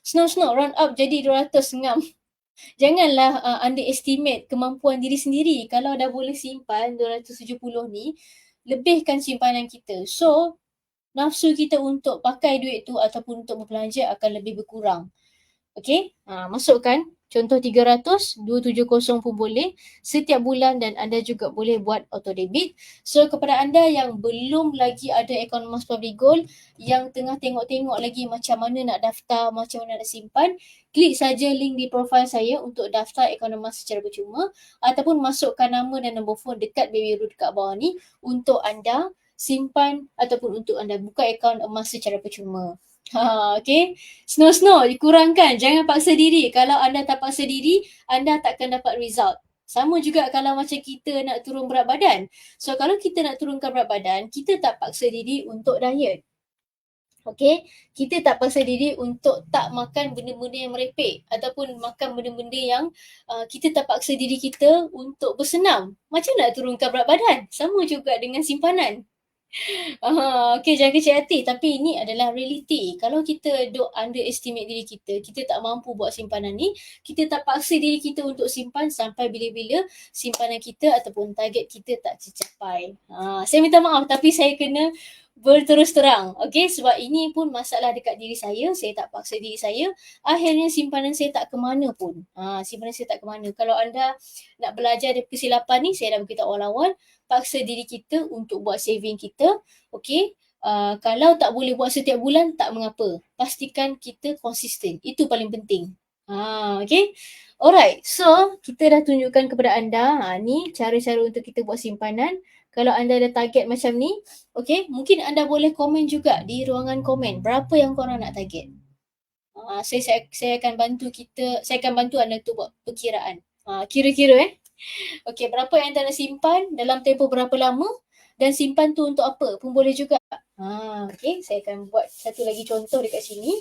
Snow round up jadi 200 ngam. Janganlah underestimate kemampuan diri sendiri. Kalau dah boleh simpan 270 ni, lebihkan simpanan kita. So, nafsu kita untuk pakai duit tu ataupun untuk berbelanja akan lebih berkurang. Okay, masukkan contoh 300, 270 pun boleh setiap bulan dan anda juga boleh buat auto debit. So kepada anda yang belum lagi ada akaun emas Public Gold, yang tengah tengok-tengok lagi macam mana nak daftar, macam mana nak simpan, klik saja link di profil saya untuk daftar akaun emas secara percuma ataupun masukkan nama dan nombor telefon dekat baby root dekat bawah ni untuk anda simpan ataupun untuk anda buka akaun emas secara percuma. Okay. Snow, dikurangkan. Jangan paksa diri. Kalau anda tak paksa diri, anda takkan dapat result. Sama juga kalau macam kita nak turun berat badan. So, kalau kita nak turunkan berat badan, kita tak paksa diri untuk diet. Okay, kita tak paksa diri untuk tak makan benda-benda yang merepek ataupun makan benda-benda yang kita tak paksa diri kita untuk bersenam. Macam nak turunkan berat badan? Sama juga dengan simpanan. Okay, jangan kecil hati. Tapi ini adalah realiti. Kalau kita duk underestimate diri kita, kita tak mampu buat simpanan ni, kita tak paksa diri kita untuk simpan sampai bila-bila simpanan kita ataupun target kita tak tercapai. Saya minta maaf tapi saya kena berterus terang. Okay, sebab ini pun masalah dekat diri saya. Saya tak paksa diri saya. Akhirnya simpanan saya tak ke mana pun. Simpanan saya tak ke mana. Kalau anda nak belajar dari kesilapan ni, saya dah beritahu awal-awal, paksa diri kita untuk buat saving kita. Okay. Kalau tak boleh buat setiap bulan, tak mengapa. Pastikan kita konsisten. Itu paling penting. Okay. Alright. So, kita dah tunjukkan kepada anda. Ni cara-cara untuk kita buat simpanan. Kalau anda ada target macam ni, okay, mungkin anda boleh komen juga di ruangan komen. Berapa yang korang nak target? Saya akan bantu saya akan bantu anda untuk buat perkiraan. Kira-kira Okey, berapa yang anda nak simpan, dalam tempoh berapa lama dan simpan tu untuk apa pun boleh juga. Okey, saya akan buat satu lagi contoh dekat sini.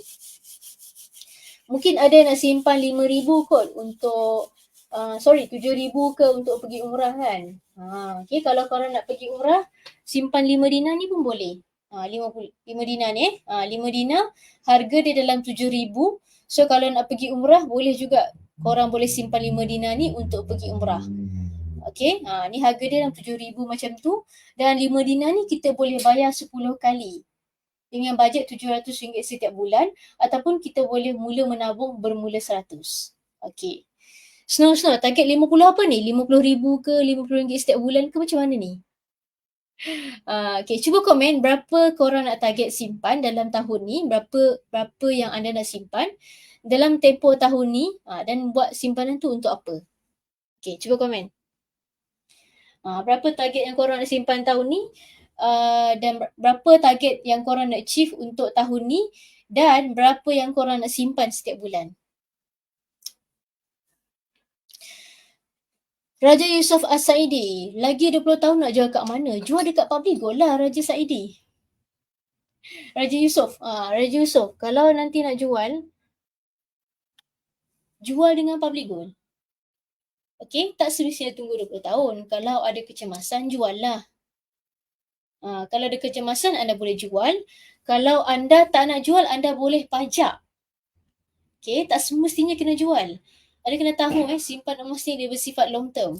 Mungkin ada nak simpan 5,000 kot untuk 7,000 ke untuk pergi umrah kan. Okey, kalau korang nak pergi umrah, simpan 5 dinar ni pun boleh. 5 dinar ni 5 dinar, harga dia dalam 7,000. So kalau nak pergi umrah, boleh juga korang boleh simpan 5 dinar ni untuk pergi umrah. Okey, ni harga dia dalam 7,000 macam tu. Dan 5 dinar ni kita boleh bayar 10 kali dengan bajet RM700 setiap bulan ataupun kita boleh mula menabung bermula 100. Okey. Snow, target 50 apa ni? 50,000 ke RM50 setiap bulan ke macam mana ni? Okey, cuba komen berapa korang nak target simpan dalam tahun ni, berapa yang anda nak simpan dalam tempoh tahun ni dan buat simpanan tu untuk apa? Okey, cuba komen. Berapa target yang korang nak simpan tahun ni dan berapa target yang korang nak achieve untuk tahun ni dan berapa yang korang nak simpan setiap bulan. Raja Yusof As-Saidi, lagi 20 tahun nak jual kat mana? Jual dekat Public Gold lah Raja Saidi. Raja Yusof, kalau nanti nak jual dengan Public Gold. Okay, tak semestinya tunggu 20 tahun. Kalau ada kecemasan, jual lah. Kalau ada kecemasan, anda boleh jual. Kalau anda tak nak jual, anda boleh pajak. Okay, tak semestinya kena jual. Anda kena tahu simpan emas ni dia bersifat long term.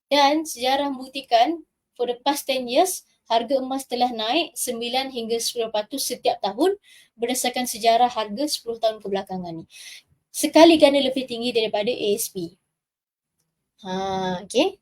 Dan sejarah membuktikan for the past 10 years, harga emas telah naik 9 hingga 10% setiap tahun berdasarkan sejarah harga 10 tahun kebelakangan ni. Sekali ganda lebih tinggi daripada ASP. Okay.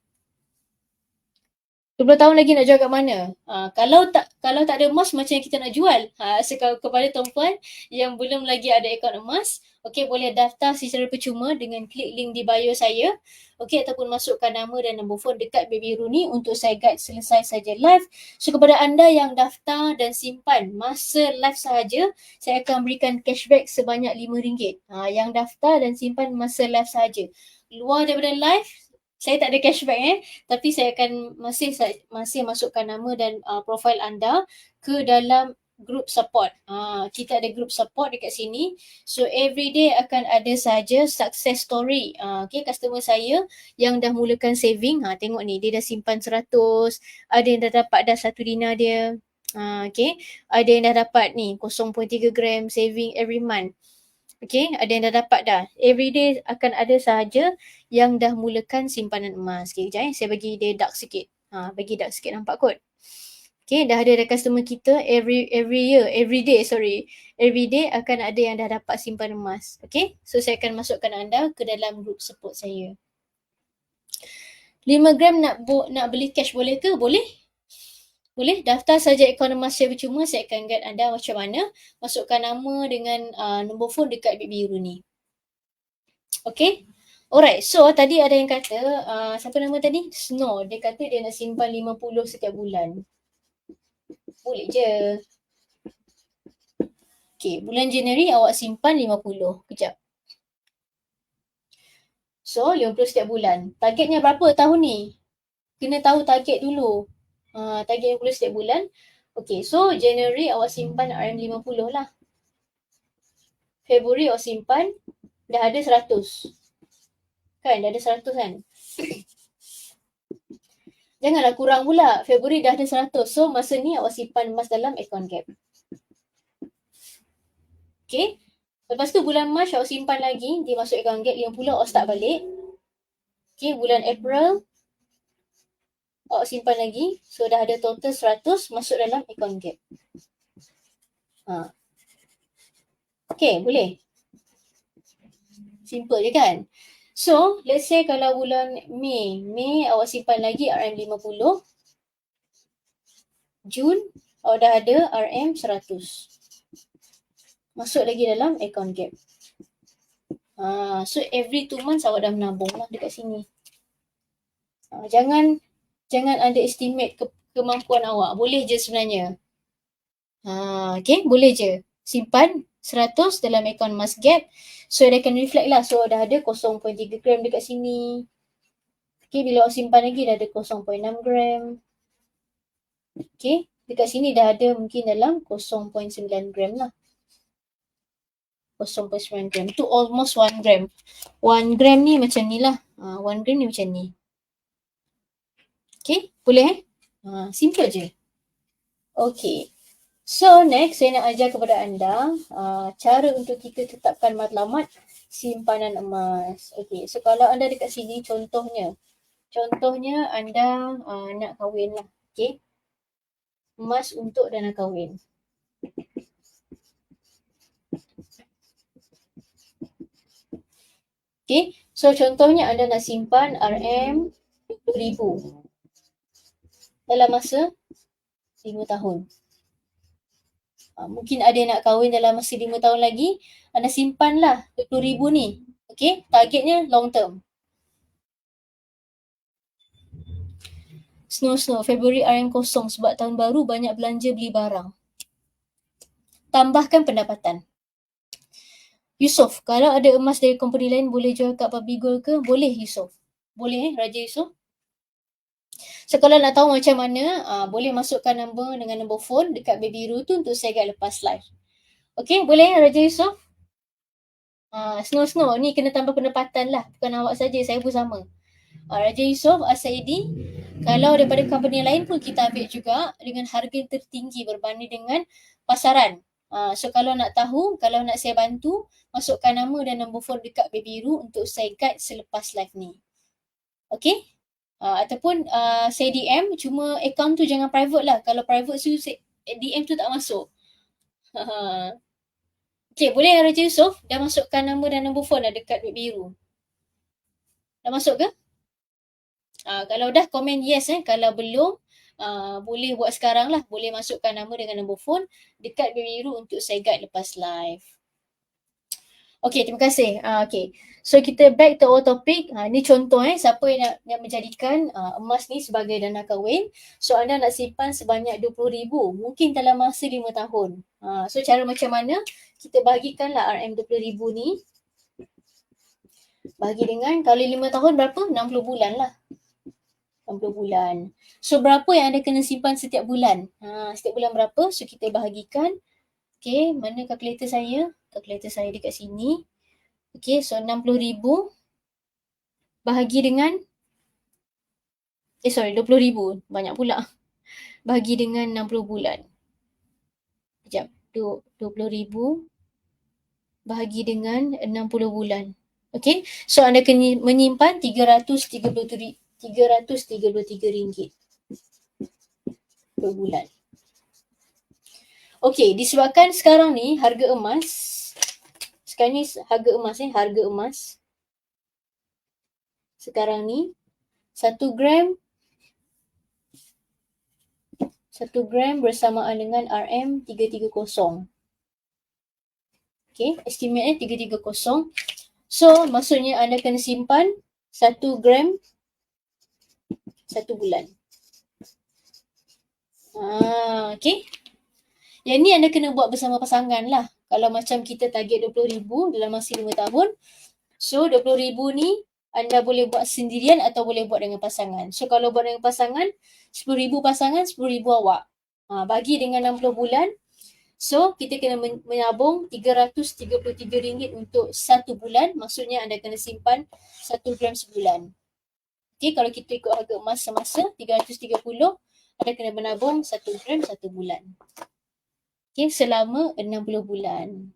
20 tahun lagi nak jual kat mana? Kalau tak ada emas macam kita nak jual. So kepada tuan-puan yang belum lagi ada akaun emas, okey boleh daftar secara percuma dengan klik link di bio saya. Okey ataupun masukkan nama dan nombor phone dekat Baby Biru ni untuk saya guide selesai saja live. So kepada anda yang daftar dan simpan masa live sahaja, saya akan berikan cashback sebanyak RM5. Yang daftar dan simpan masa live sahaja. Luar daripada live, saya tak ada cashback tapi saya akan masih masukkan nama dan profil anda ke dalam group support. Kita ada group support dekat sini. So everyday akan ada saja success story. Okay, customer saya yang dah mulakan saving. Tengok ni, dia dah simpan 100. Ada yang dah dapat dah 1 dinar dia. Okay, ada yang dah dapat ni 0.3 gram saving every month. Okay, ada yang dah dapat dah. Everyday akan ada sahaja yang dah mulakan simpanan emas. Okay, kejap saya bagi dia dark sikit. Bagi dark sikit, nampak kot. Okay, dah ada customer kita every day akan ada yang dah dapat simpanan emas. Okay, so saya akan masukkan anda ke dalam group support saya. 5 gram nak beli cash boleh ke? Boleh. Boleh, daftar saja akaun emas secara percuma. Saya akan guide anda macam mana masukkan nama dengan nombor phone dekat Baby Biru ni. Okay. Alright, so tadi ada yang kata, siapa nama tadi? Snow. Dia kata dia nak simpan 50 setiap bulan. Boleh je. Okay, bulan Januari awak simpan 50. Kejap. So, 50 setiap bulan. Targetnya berapa tahun ni? Kena tahu target dulu. Target 50 setiap bulan. Okay, so Januari awak simpan RM50 lah. Februari awak simpan, dah ada 100. Kan, dah ada 100 kan? Janganlah kurang pula. Februari dah ada 100. So, masa ni awak simpan emas dalam akaun gap. Okay. Lepas tu bulan Mac awak simpan lagi. Dia masuk akaun gap 50, awak start balik. Okay, bulan April awak simpan lagi. So, dah ada total 100 masuk dalam akaun gap. Okay, boleh? Simple je kan? So, let's say kalau bulan Mei awak simpan lagi RM50. Jun, awak dah ada RM100. Masuk lagi dalam account gap. So, every 2 months awak dah menabung lah dekat sini. Jangan underestimate kemampuan awak. Boleh je sebenarnya. Okay, boleh je. Simpan 100 dalam akaun emas gap. So, dia akan reflect lah. So, dah ada 0.3 gram dekat sini. Okay, bila awak simpan lagi dah ada 0.6 gram. Okay, dekat sini dah ada mungkin dalam 0.9 gram lah. 0.9 gram. Tu almost 1 gram. 1 gram ni macam ni lah. 1 gram ni macam ni. Okay, boleh simple je. Okay. So, next saya nak ajar kepada anda cara untuk kita tetapkan matlamat simpanan emas. Okay, so kalau anda dekat sini contohnya anda nak kahwin lah. Okay. Emas untuk dana kahwin. Okay, so contohnya anda nak simpan RM20,000 dalam masa 5 tahun. Mungkin ada yang nak kahwin dalam masa 5 tahun lagi, anda simpanlah RM20,000 ni. Okay, targetnya long term. Snow, Februari RM kosong sebab tahun baru banyak belanja beli barang. Tambahkan pendapatan. Yusof, kalau ada emas dari company lain boleh jual kat Babi Gold ke? Boleh Yusof. Boleh Raja Yusof. So kalau nak tahu macam mana, boleh masukkan nombor dengan nombor phone dekat Baby Biru tu untuk saya guide lepas live. Okay, boleh Raja Yusof? Snow, ni kena tambah pendapatan lah. Bukan awak saja, saya pun sama. Raja Yusof, Asaidi, kalau daripada company lain pun kita ambil juga dengan harga yang tertinggi berbanding dengan pasaran. So kalau nak tahu, kalau nak saya bantu, masukkan nama dan nombor phone dekat Baby Biru untuk saya guide selepas live ni. Okay? Ataupun saya DM, cuma account tu jangan private lah. Kalau private tu DM tu tak masuk. Okay, boleh Raja Yusof? Dah masukkan nama dan nombor phone dah dekat Baby Biru. Dah masuk ke? Kalau dah komen yes. Kalau belum, boleh buat sekarang lah. Boleh masukkan nama dengan nombor phone dekat biru untuk saya guide lepas live. Okay, terima kasih. Okay. So kita back to our topic. Ni contoh siapa yang nak menjadikan emas ni sebagai dana kahwin. So anda nak simpan sebanyak 20,000 mungkin dalam masa 5 tahun. So cara macam mana? Kita bagikanlah RM20,000 ni. Bagi dengan kalau 5 tahun berapa? 60 bulan lah. 60 bulan. So berapa yang anda kena simpan setiap bulan? Setiap bulan berapa? So kita bahagikan. Okay, mana kalkulator saya? Kalkulator saya dekat sini. Okay, so 60,000 bahagi dengan 20,000. Banyak pula. Bahagi dengan 60 bulan. Sekejap. 20,000 bahagi dengan 60 bulan. Okay, so anda kena menyimpan RM333 per bulan. Okay, disebabkan sekarang ni harga emas, sekarang ni harga emas sekarang ni 1 gram bersamaan dengan RM330. Okay, estimate 330. So, maksudnya anda kena simpan 1 gram 1 bulan. Okay. Yang ni anda kena buat bersama pasangan lah. Kalau macam kita target 20,000 dalam masa 5 tahun. So, 20,000 ni anda boleh buat sendirian atau boleh buat dengan pasangan. So, kalau buat dengan pasangan, 10,000 pasangan, 10,000 awak. Bagi dengan 60 bulan. So, kita kena menabung RM333 untuk 1 bulan. Maksudnya anda kena simpan 1 gram sebulan. Okay, kalau kita ikut harga emas semasa 330, anda kena menabung 1 gram 1 bulan. Okay, selama 60 bulan.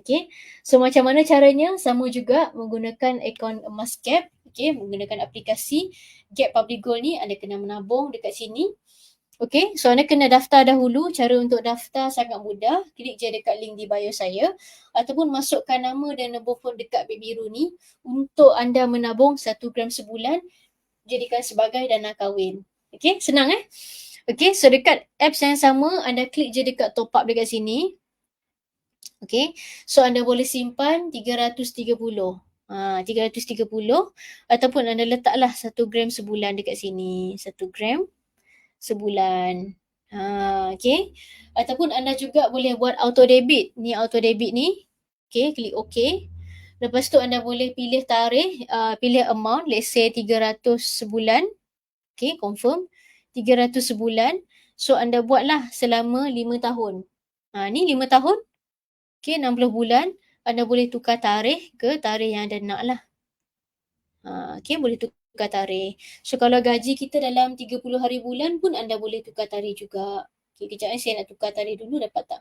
Okay, so macam mana caranya? Sama juga menggunakan akaun emas Gap. Okay, menggunakan aplikasi Gap Public Gold ni, anda kena menabung dekat sini. Okay, so anda kena daftar dahulu. Cara untuk daftar sangat mudah. Klik je dekat link di bio saya. Ataupun masukkan nama dan nombor phone dekat beg biru ni untuk anda menabung 1 gram sebulan. Jadikan sebagai dana kahwin. Okay, senang Okay, so dekat apps yang sama, anda klik je dekat top up dekat sini. Okay, so anda boleh simpan 330. 330 ataupun anda letaklah 1 gram sebulan dekat sini. 1 gram sebulan. Okay. Ataupun anda juga boleh buat auto debit. Ni auto debit ni. Okay, klik OK. Lepas tu anda boleh pilih tarikh, pilih amount, let's say 300 sebulan. Okay, confirm. 300 sebulan. So anda buatlah selama 5 tahun. Ni 5 tahun. Okay, 60 bulan. Anda boleh tukar tarikh ke tarikh yang anda nak lah. Okay, boleh tukar tarikh. So kalau gaji kita dalam 30 hari bulan pun anda boleh tukar tarikh juga. Okay, kejap saya nak tukar tarikh dulu, dapat tak?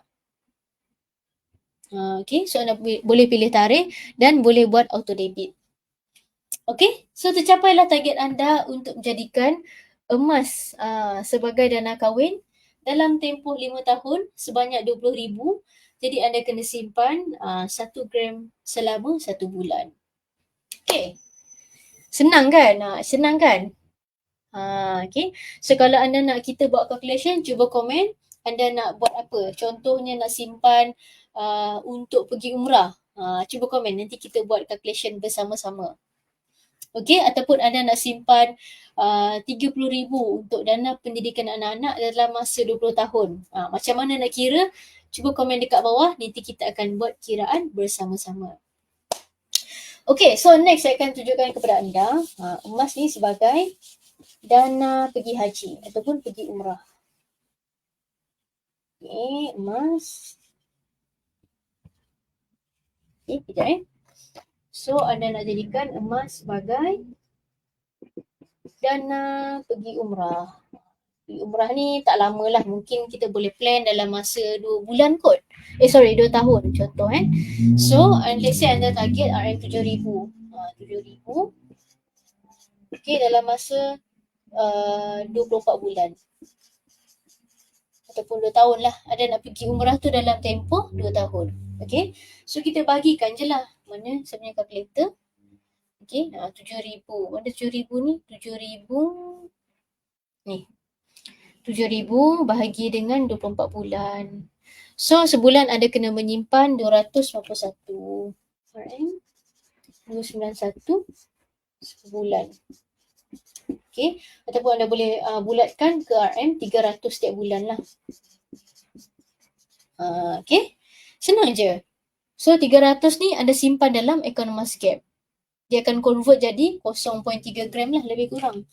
Okay, so anda boleh pilih tarikh dan boleh buat auto debit. Okay, so tercapailah target anda untuk menjadikan emas sebagai dana kahwin dalam tempoh 5 tahun sebanyak 20,000. Jadi anda kena simpan 1 gram selama 1 bulan. Okay. Senang kan? Senang kan? Okay. So kalau anda nak kita buat calculation, cuba komen anda nak buat apa. Contohnya nak simpan untuk pergi umrah. Cuba komen, nanti kita buat calculation bersama-sama. Okay, ataupun anda nak simpan 30,000 untuk dana pendidikan anak-anak dalam masa 20 tahun. Macam mana nak kira? Cuba komen dekat bawah, nanti kita akan buat kiraan bersama-sama. Okay, so next saya akan tunjukkan kepada anda emas ni sebagai dana pergi haji ataupun pergi umrah. Okay, emas. Okay, kejap So, anda nak jadikan emas sebagai dana pergi umrah. Pergi umrah ni tak lama lah. Mungkin kita boleh plan dalam masa 2 bulan kot. 2 tahun contoh So, let's say anda target RM7,000. 7,000. Okay, dalam masa 24 bulan. Ataupun 2 tahun lah. Anda nak pergi umrah tu dalam tempoh 2 tahun. Okay, so kita bagikan je lah. Mana saya punya kalkulator. Okay, 7,000. Mana 7,000 ni? 7,000 ni. 7,000 bahagi dengan 24 bulan. So sebulan anda kena menyimpan 291. RM 291 sebulan. Okay. Ataupun anda boleh bulatkan ke RM 300 setiap bulan lah. Okay. Senang je. So 300 ni anda simpan dalam akaun emas gap. Dia akan convert jadi 0.3 gram lah lebih kurang.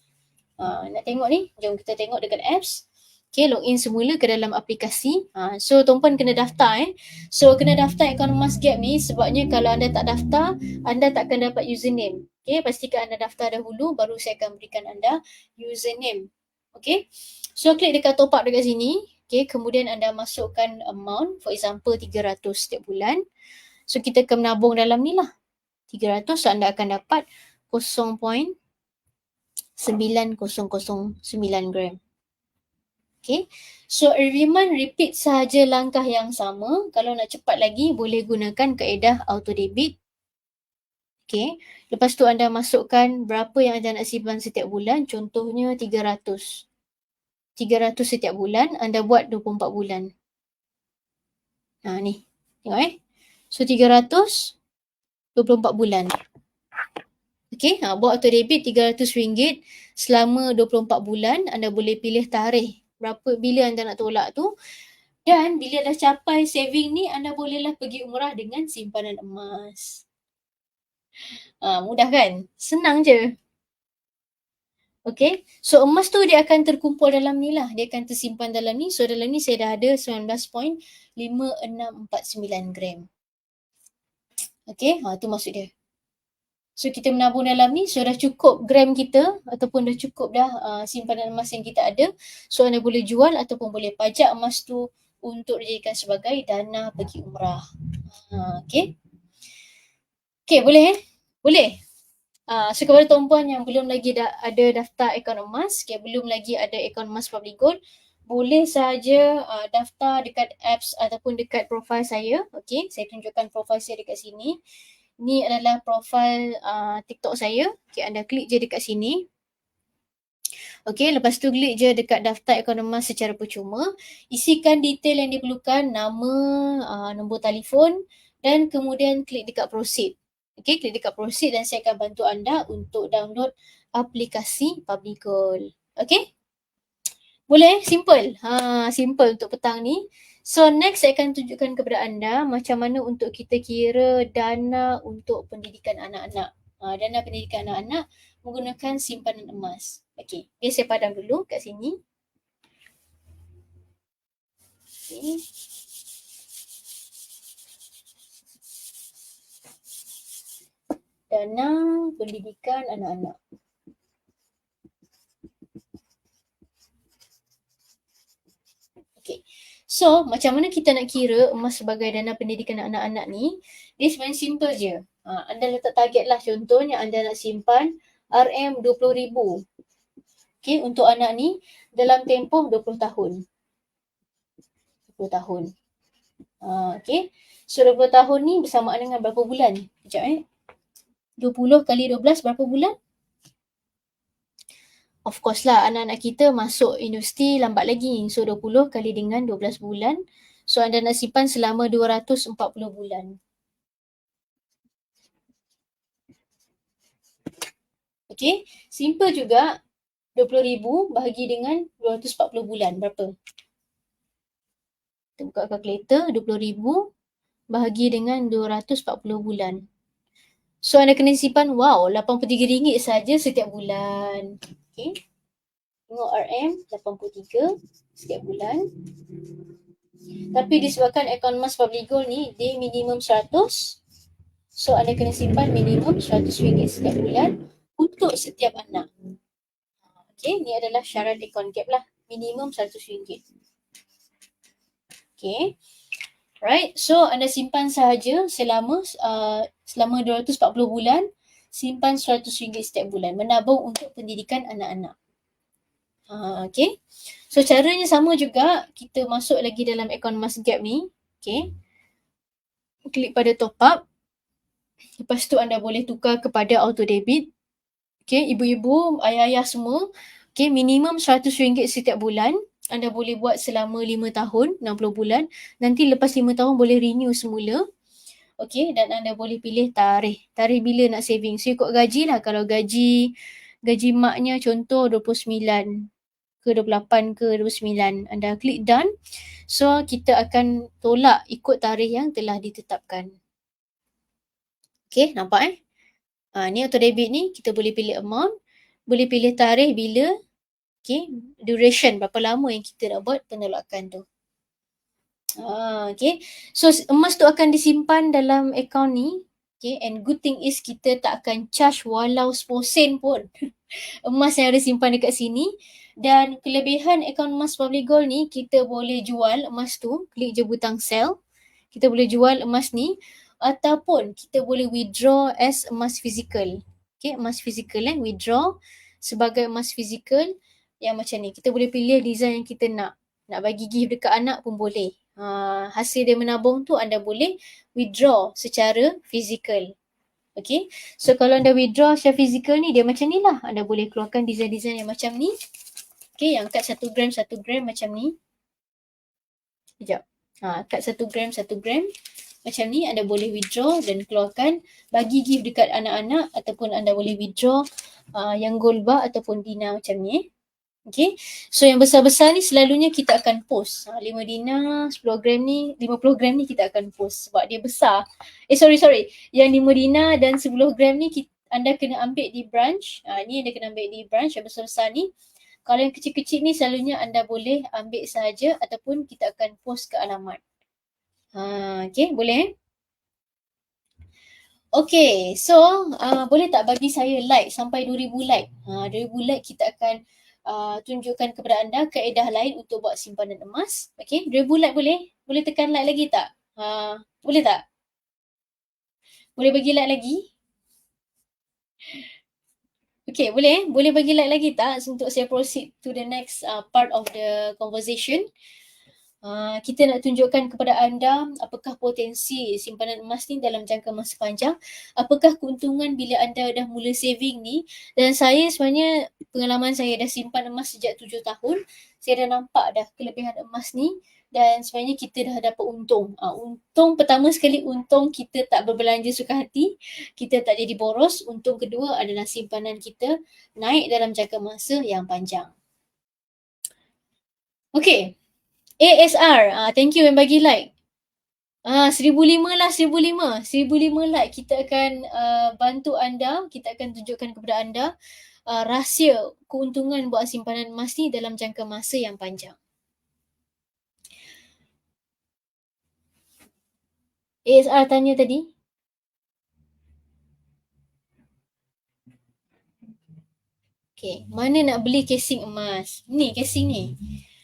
Nak tengok ni, jom kita tengok dekat apps. Okay, login semula ke dalam aplikasi. So, tuan-puan kena daftar So, kena daftar akaun emas gap ni sebabnya kalau anda tak daftar, anda tak akan dapat username. Okay, pastikan anda daftar dahulu baru saya akan berikan anda username. Okay, so klik dekat top up dekat sini. Okay, kemudian anda masukkan amount, for example 300 setiap bulan. So, kita akan menabung dalam ni lah. 300, so anda akan dapat 0.9009 gram. Okay, so every month repeat sahaja langkah yang sama. Kalau nak cepat lagi, boleh gunakan kaedah auto debit. Okay, lepas tu anda masukkan berapa yang anda nak simpan setiap bulan. Contohnya 300. 300 setiap bulan, anda buat 24 bulan. Ni, tengok So 300, 24 bulan. Okay, buat auto debit RM300 selama 24 bulan. Anda boleh pilih tarikh berapa bila anda nak tolak tu. Dan bila dah capai saving ni, anda bolehlah pergi umrah dengan simpanan emas. Mudah kan? Senang je. Okay, so emas tu dia akan terkumpul dalam ni lah. Dia akan tersimpan dalam ni. So dalam ni saya dah ada 19.5649 gram. Okay, tu maksud dia. So kita menabung dalam ni, so dah cukup gram kita ataupun dah cukup dah simpanan emas yang kita ada. So anda boleh jual ataupun boleh pajak emas tu untuk dijadikan sebagai dana pergi umrah. Okay. Okay, boleh Boleh. So kepada tuan-puan yang belum lagi ada daftar akaun emas, belum lagi ada akaun emas Public Gold, boleh sahaja daftar dekat apps ataupun dekat profil saya. Okay, saya tunjukkan profil saya dekat sini. Ni adalah profil TikTok saya. Okay, anda klik je dekat sini. Okay, lepas tu klik je dekat daftar akaun emas secara percuma. Isikan detail yang diperlukan, nama, nombor telefon dan kemudian klik dekat proceed. Okay, klik dekat proceed dan saya akan bantu anda untuk download aplikasi Public Gold. Okay? Boleh? Simple. Simple untuk petang ni. So next saya akan tunjukkan kepada anda macam mana untuk kita kira dana untuk pendidikan anak-anak. Dana pendidikan anak-anak menggunakan simpanan emas. Okay, saya padam dulu kat sini. Okay. Dana pendidikan anak-anak. Okay. So, macam mana kita nak kira emas sebagai dana pendidikan anak-anak ni? Dia sebenarnya simple je. Anda letak target lah. Contohnya anda nak simpan RM20,000. Okay, untuk anak ni dalam tempoh 20 tahun. 20 tahun. Okay. So, 20 tahun ni bersamaan dengan berapa bulan? Sekejap 20 kali 12 berapa bulan? Of course lah, anak-anak kita masuk universiti lambat lagi. So, 20 kali dengan 12 bulan. So, anda nak simpan selama 240 bulan. Okay, simple juga. 20,000 bahagi dengan 240 bulan. Berapa? Kita buka kalkulator. 20,000 bahagi dengan 240 bulan. So, anda kena simpan, RM83 saja setiap bulan. Okay. Tengok RM, 83 setiap bulan. Tapi disebabkan akaun emas Public Gold ni, dia minimum 100. So, anda kena simpan minimum RM100 setiap bulan untuk setiap anak. Okay, ni adalah syarat akaun gap lah. Minimum RM100. Okay. Right, so anda simpan sahaja selama 240 bulan, simpan RM100 setiap bulan, menabung untuk pendidikan anak-anak. Okay, so caranya sama juga, kita masuk lagi dalam akaun emas gap ni. Okay, klik pada top up, lepas tu anda boleh tukar kepada auto debit. Okay, ibu-ibu, ayah-ayah semua, okay, minimum RM100 setiap bulan. anda boleh buat selama 5 tahun, 60 bulan. Nanti lepas 5 tahun boleh renew semula. Okey, dan anda boleh pilih tarikh. Tarikh bila nak saving. So ikut gaji lah. Kalau gaji maknya contoh 29 ke 28 ke 29. Anda klik done. So kita akan tolak ikut tarikh yang telah ditetapkan. Okey, nampak ni auto debit ni kita boleh pilih amount, boleh pilih tarikh bila, okey, duration berapa lama yang kita nak buat penolakan tu. Okay. So emas tu akan disimpan dalam akaun ni. Okay. And good thing is kita tak akan charge walau 10 sen pun emas yang ada simpan dekat sini. Dan kelebihan akaun emas Public Gold ni, kita boleh jual emas tu, klik je butang sell. Kita boleh jual emas ni ataupun kita boleh withdraw as emas fizikal. Okay, emas fizikal withdraw sebagai emas fizikal yang macam ni. Kita boleh pilih design yang kita nak. Nak bagi gift dekat anak pun boleh. Hasil dia menabung tu anda boleh withdraw secara fizikal. Okay, so kalau anda withdraw secara fizikal ni, dia macam ni lah. Anda boleh keluarkan design-design yang macam ni. Okay, yang kat 1 gram macam ni. Sekejap. Kat 1 gram macam ni, anda boleh withdraw dan keluarkan, bagi gift dekat anak-anak, ataupun anda boleh withdraw yang gold bar ataupun dinar macam ni. Okay, so yang besar-besar ni selalunya kita akan post. 5 dinar, 10 gram ni, 50 gram ni kita akan post sebab dia besar. Sorry. Yang 5 dinar dan 10 gram ni anda kena ambil di branch. Ni anda kena ambil di branch yang besar-besar ni. Kalau yang kecil-kecil ni selalunya anda boleh ambil sahaja ataupun kita akan post ke alamat. Okay, boleh Okay, so boleh tak bagi saya like sampai 2,000 like? 2,000 like kita akan tunjukkan kepada anda kaedah lain untuk buat simpanan emas. Okay, 2,000 like boleh? Boleh tekan like lagi tak? Boleh tak? Boleh bagi like lagi? Okay, boleh? Boleh bagi like lagi tak untuk saya proceed to the next part of the conversation? Kita nak tunjukkan kepada anda apakah potensi simpanan emas ni dalam jangka masa panjang, apakah keuntungan bila anda dah mula saving ni. Dan saya sebenarnya, pengalaman saya dah simpan emas sejak 7 tahun, saya dah nampak dah kelebihan emas ni dan sebenarnya kita dah dapat untung. Untung pertama sekali, untung kita tak berbelanja suka hati, kita tak jadi boros. Untung kedua adalah simpanan kita naik dalam jangka masa yang panjang. Okay. ASR, thank you yang bagi like. 1,005 lah, 1,005 like. Kita akan bantu anda, kita akan tunjukkan kepada anda rahsia keuntungan buat simpanan emas ni dalam jangka masa yang panjang. ASR tanya tadi. Okay, mana nak beli casing emas? Ni casing ni.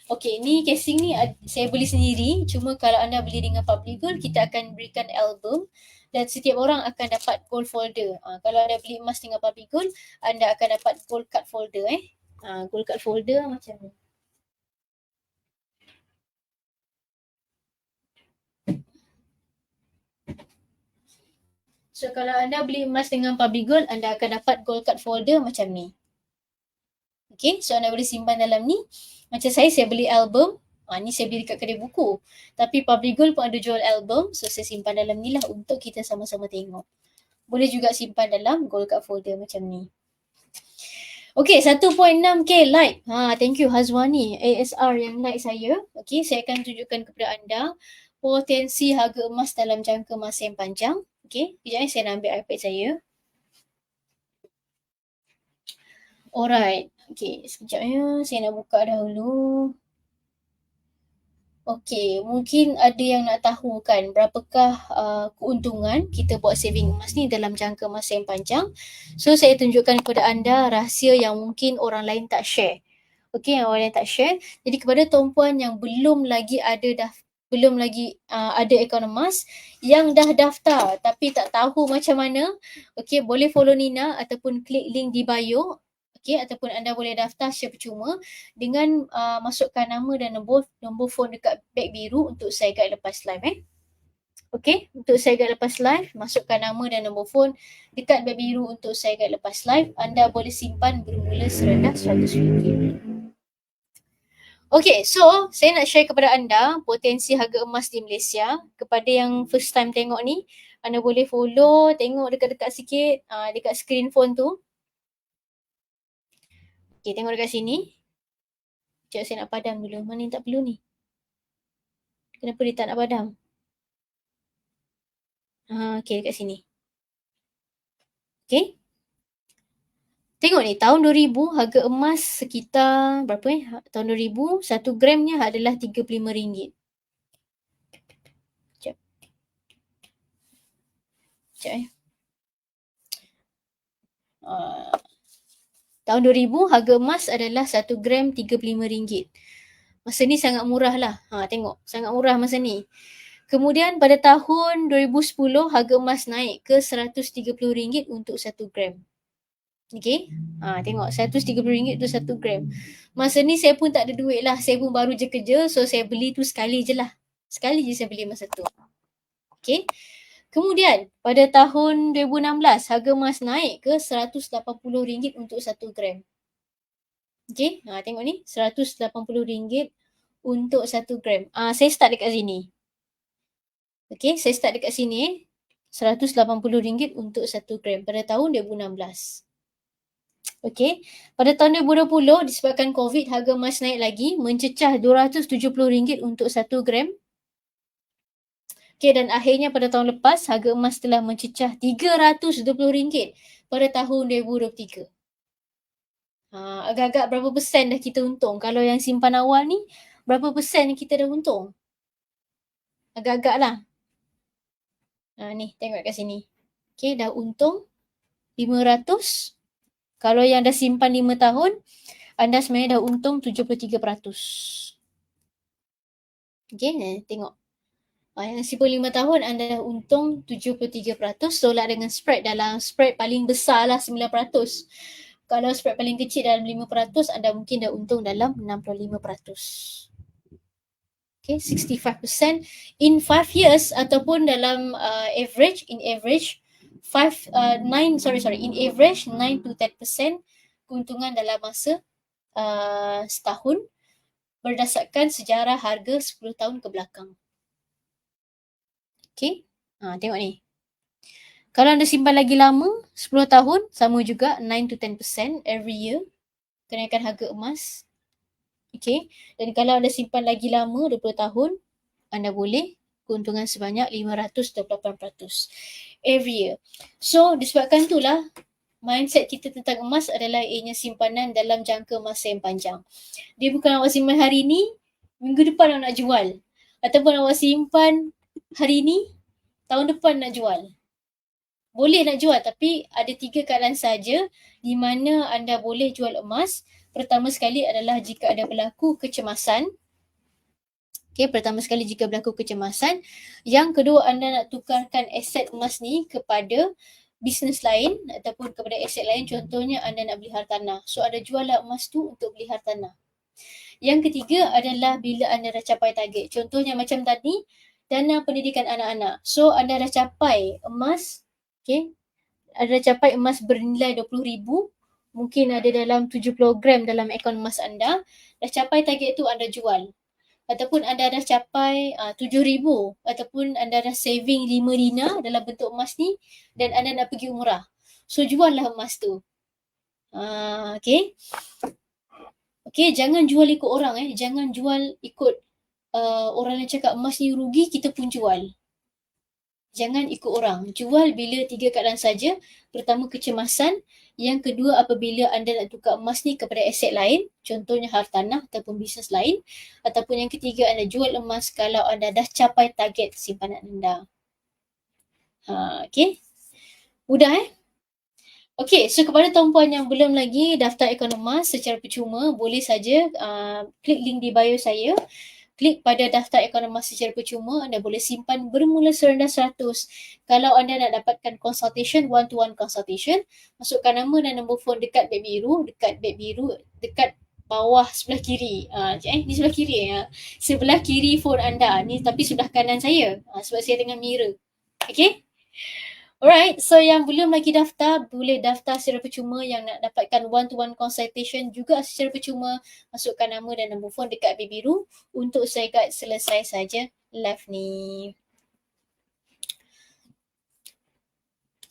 Okay, ni casing ni saya beli sendiri. Cuma kalau anda beli dengan Public Gold, kita akan berikan album dan setiap orang akan dapat gold folder. Kalau anda beli emas dengan Public Gold, anda akan dapat gold card folder. Gold card folder macam ni. So kalau anda beli emas dengan Public Gold, anda akan dapat gold card folder macam ni. Okay, so anda boleh simpan dalam ni. Macam saya beli album. Ni saya beli dekat kedai buku. Tapi Public Gold pun ada jual album. So saya simpan dalam ni lah untuk kita sama-sama tengok. Boleh juga simpan dalam gold card folder macam ni. Okay, 1.6k like. Thank you Hazwani, ASR yang like saya. Okay, saya akan tunjukkan kepada anda potensi harga emas dalam jangka masa yang panjang. Okay, kejap ni saya nak ambil iPad saya. Alright. Okay, sekejap ya. Saya nak buka dahulu. Okay, mungkin ada yang nak tahu kan berapakah keuntungan kita buat saving emas ni dalam jangka masa yang panjang. So, saya tunjukkan kepada anda rahsia yang mungkin orang lain tak share. Okay, yang orang lain tak share. Jadi, kepada tuan-puan yang belum lagi ada akaun emas, yang dah daftar tapi tak tahu macam mana, okay, boleh follow Nina ataupun klik link di bio. Okay, ataupun anda boleh daftar secara percuma dengan masukkan nama dan nombor phone dekat beg biru untuk saya guide lepas live. Okay, untuk saya guide lepas live, masukkan nama dan nombor phone dekat beg biru untuk saya guide lepas live. Anda boleh simpan bermula serendah RM100. Okay, so saya nak share kepada anda potensi harga emas di Malaysia. Kepada yang first time tengok ni, anda boleh follow, tengok dekat-dekat sikit dekat screen phone tu. Okay, tengok dekat sini. Sekejap saya nak padam dulu. Mana yang tak perlu ni? Kenapa dia tak nak padam? Okay, dekat sini. Okay. Tengok ni, tahun 2000 harga emas sekitar berapa Tahun 2000, 1 gramnya adalah RM35. Sekejap. Sekejap tahun 2000 harga emas adalah 1 gram RM35. Masa ni sangat murah lah. Tengok, sangat murah masa ni. Kemudian pada tahun 2010 harga emas naik ke RM130 untuk 1 gram. Okay. Tengok RM130 tu 1 gram. Masa ni saya pun tak ada duit lah. Saya pun baru je kerja. So saya beli tu sekali je lah. Sekali je saya beli masa tu. Okay. Kemudian pada tahun 2016 harga emas naik ke RM180 untuk 1 gram. Okay. Tengok ni. RM180 untuk 1 gram. Saya start dekat sini. Okay. Saya start dekat sini. RM180 untuk 1 gram pada tahun 2016. Okay. Pada tahun 2020 disebabkan COVID harga emas naik lagi mencecah RM270 untuk 1 gram. Okay, dan akhirnya pada tahun lepas harga emas telah mencecah RM320 pada tahun 2023. Agak-agak berapa persen dah kita untung? Kalau yang simpan awal ni, berapa persen kita dah untung? Agak-agak lah. Ni, tengok kat sini. Okay, dah untung 500. Kalau yang dah simpan 5 tahun, anda sebenarnya dah untung 73%. Okay, tengok. Yang simpan 5 tahun, anda dah untung 73%. Tolak dengan spread dalam spread paling besar lah 9%. Kalau spread paling kecil dalam 5%, anda mungkin dah untung dalam 65%. Okay, 65% in 5 years ataupun dalam average, in average 9 to 10% keuntungan dalam masa setahun berdasarkan sejarah harga 10 tahun ke belakang. Okay, tengok ni. Kalau anda simpan lagi lama, 10 tahun, sama juga 9 to 10% every year kenaikan harga emas. Okay, dan kalau anda simpan lagi lama, 20 tahun, anda boleh keuntungan sebanyak 528% every year. So, disebabkan itulah mindset kita tentang emas adalah ianya simpanan dalam jangka masa yang panjang. Dia bukan awak simpan hari ni, minggu depan awak nak jual. Ataupun awak simpan hari ni, tahun depan nak jual. Boleh nak jual, tapi ada 3 keadaan saja di mana anda boleh jual emas. Pertama sekali adalah jika ada berlaku kecemasan. Okay, pertama sekali jika berlaku kecemasan. Yang kedua, anda nak tukarkan aset emas ni kepada bisnes lain ataupun kepada aset lain. Contohnya anda nak beli hartanah. So, anda jual lah emas tu untuk beli hartanah. Yang ketiga adalah bila anda dah capai target. Contohnya macam tadi, dana pendidikan anak-anak. So, anda dah capai emas, okay, anda dah capai emas bernilai RM20,000. Mungkin ada dalam 70 gram dalam akaun emas anda. Dah capai target tu, anda jual. Ataupun anda dah capai 7,000 ataupun anda dah saving 5 dinar dalam bentuk emas ni dan anda nak pergi umrah. So, jual lah emas tu. Okay. Okay, jangan jual ikut orang. Jangan jual ikut orang yang cakap emas ni rugi, kita pun jual. Jangan ikut orang. Jual bila 3 keadaan saja. Pertama, kecemasan. Yang kedua, apabila anda nak tukar emas ni kepada aset lain. Contohnya hartanah ataupun bisnes lain. Ataupun yang ketiga, anda jual emas kalau anda dah capai target simpanan anda. Okay. Mudah Okay, so kepada tuan-puan yang belum lagi daftar akaun emas secara percuma, boleh saja klik link di bio saya. Klik pada daftar akaun emas secara percuma, anda boleh simpan bermula serendah 100. Kalau anda nak dapatkan consultation, one-to-one consultation, masukkan nama dan nombor phone dekat beg biru, dekat bawah sebelah kiri. Ni sebelah kiri. Sebelah kiri phone anda. Ni tapi sebelah kanan saya. Sebab saya tengah mirror. Okay? Alright, so yang belum lagi daftar, boleh daftar secara percuma. Yang nak dapatkan one-to-one consultation juga secara percuma. Masukkan nama dan nombor phone dekat biru untuk saya guide selesai saja live ni.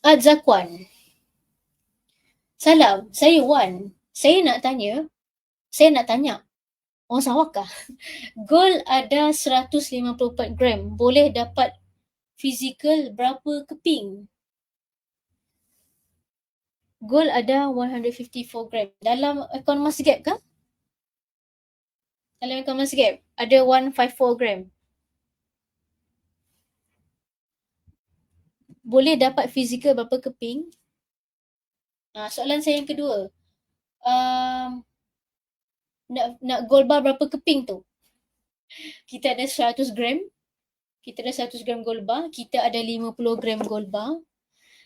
Zakwan. Salam, saya Wan. Saya nak tanya, orang Sarawak kah? Gold ada 154 gram, boleh dapat fizikal berapa keping? Gold ada 154 gram. Dalam akaun Mas Gap kah? Dalam akaun Mas Gap ada 154 gram. Boleh dapat fizikal berapa keping? Soalan saya yang kedua. Nak gold bar berapa keping tu? Kita ada 100 gram. Kita ada 100 gram gold bar. Kita ada 50 gram gold bar.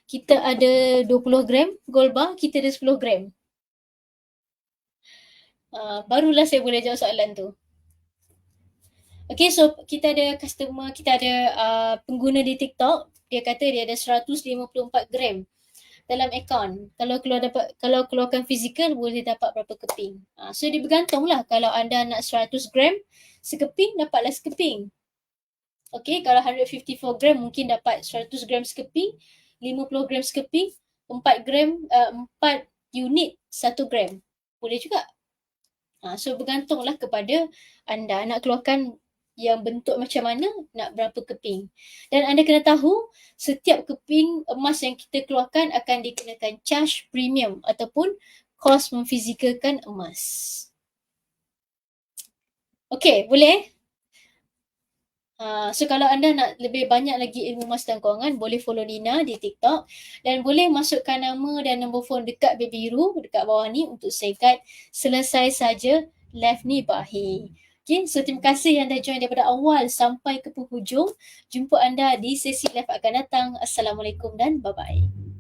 Kita ada 20 gram gold bar. Kita ada 10 gram. Barulah saya boleh jawab soalan tu. Okay, so kita ada customer, kita ada pengguna di TikTok. Dia kata dia ada 154 gram dalam akaun. Kalau keluarkan fizikal boleh dapat berapa keping. So dia bergantunglah. Kalau anda nak 100 gram sekeping, dapatlah sekeping. Okay, kalau 154 gram mungkin dapat 100 gram sekeping, 50 gram sekeping, 4 unit 1 gram. Boleh juga. So bergantunglah kepada anda nak keluarkan yang bentuk macam mana, nak berapa keping. Dan anda kena tahu, setiap keping emas yang kita keluarkan akan dikenakan charge premium ataupun kos memfizikalkan emas. Okay, boleh? So kalau anda nak lebih banyak lagi ilmu emas dan kewangan, boleh follow Nina di TikTok dan boleh masukkan nama dan nombor phone dekat biru dekat bawah ni untuk saya guide selesai saja live ni berakhir. Okay, so terima kasih yang dah join daripada awal sampai ke penghujung. Jumpa anda di sesi live akan datang. Assalamualaikum dan bye-bye.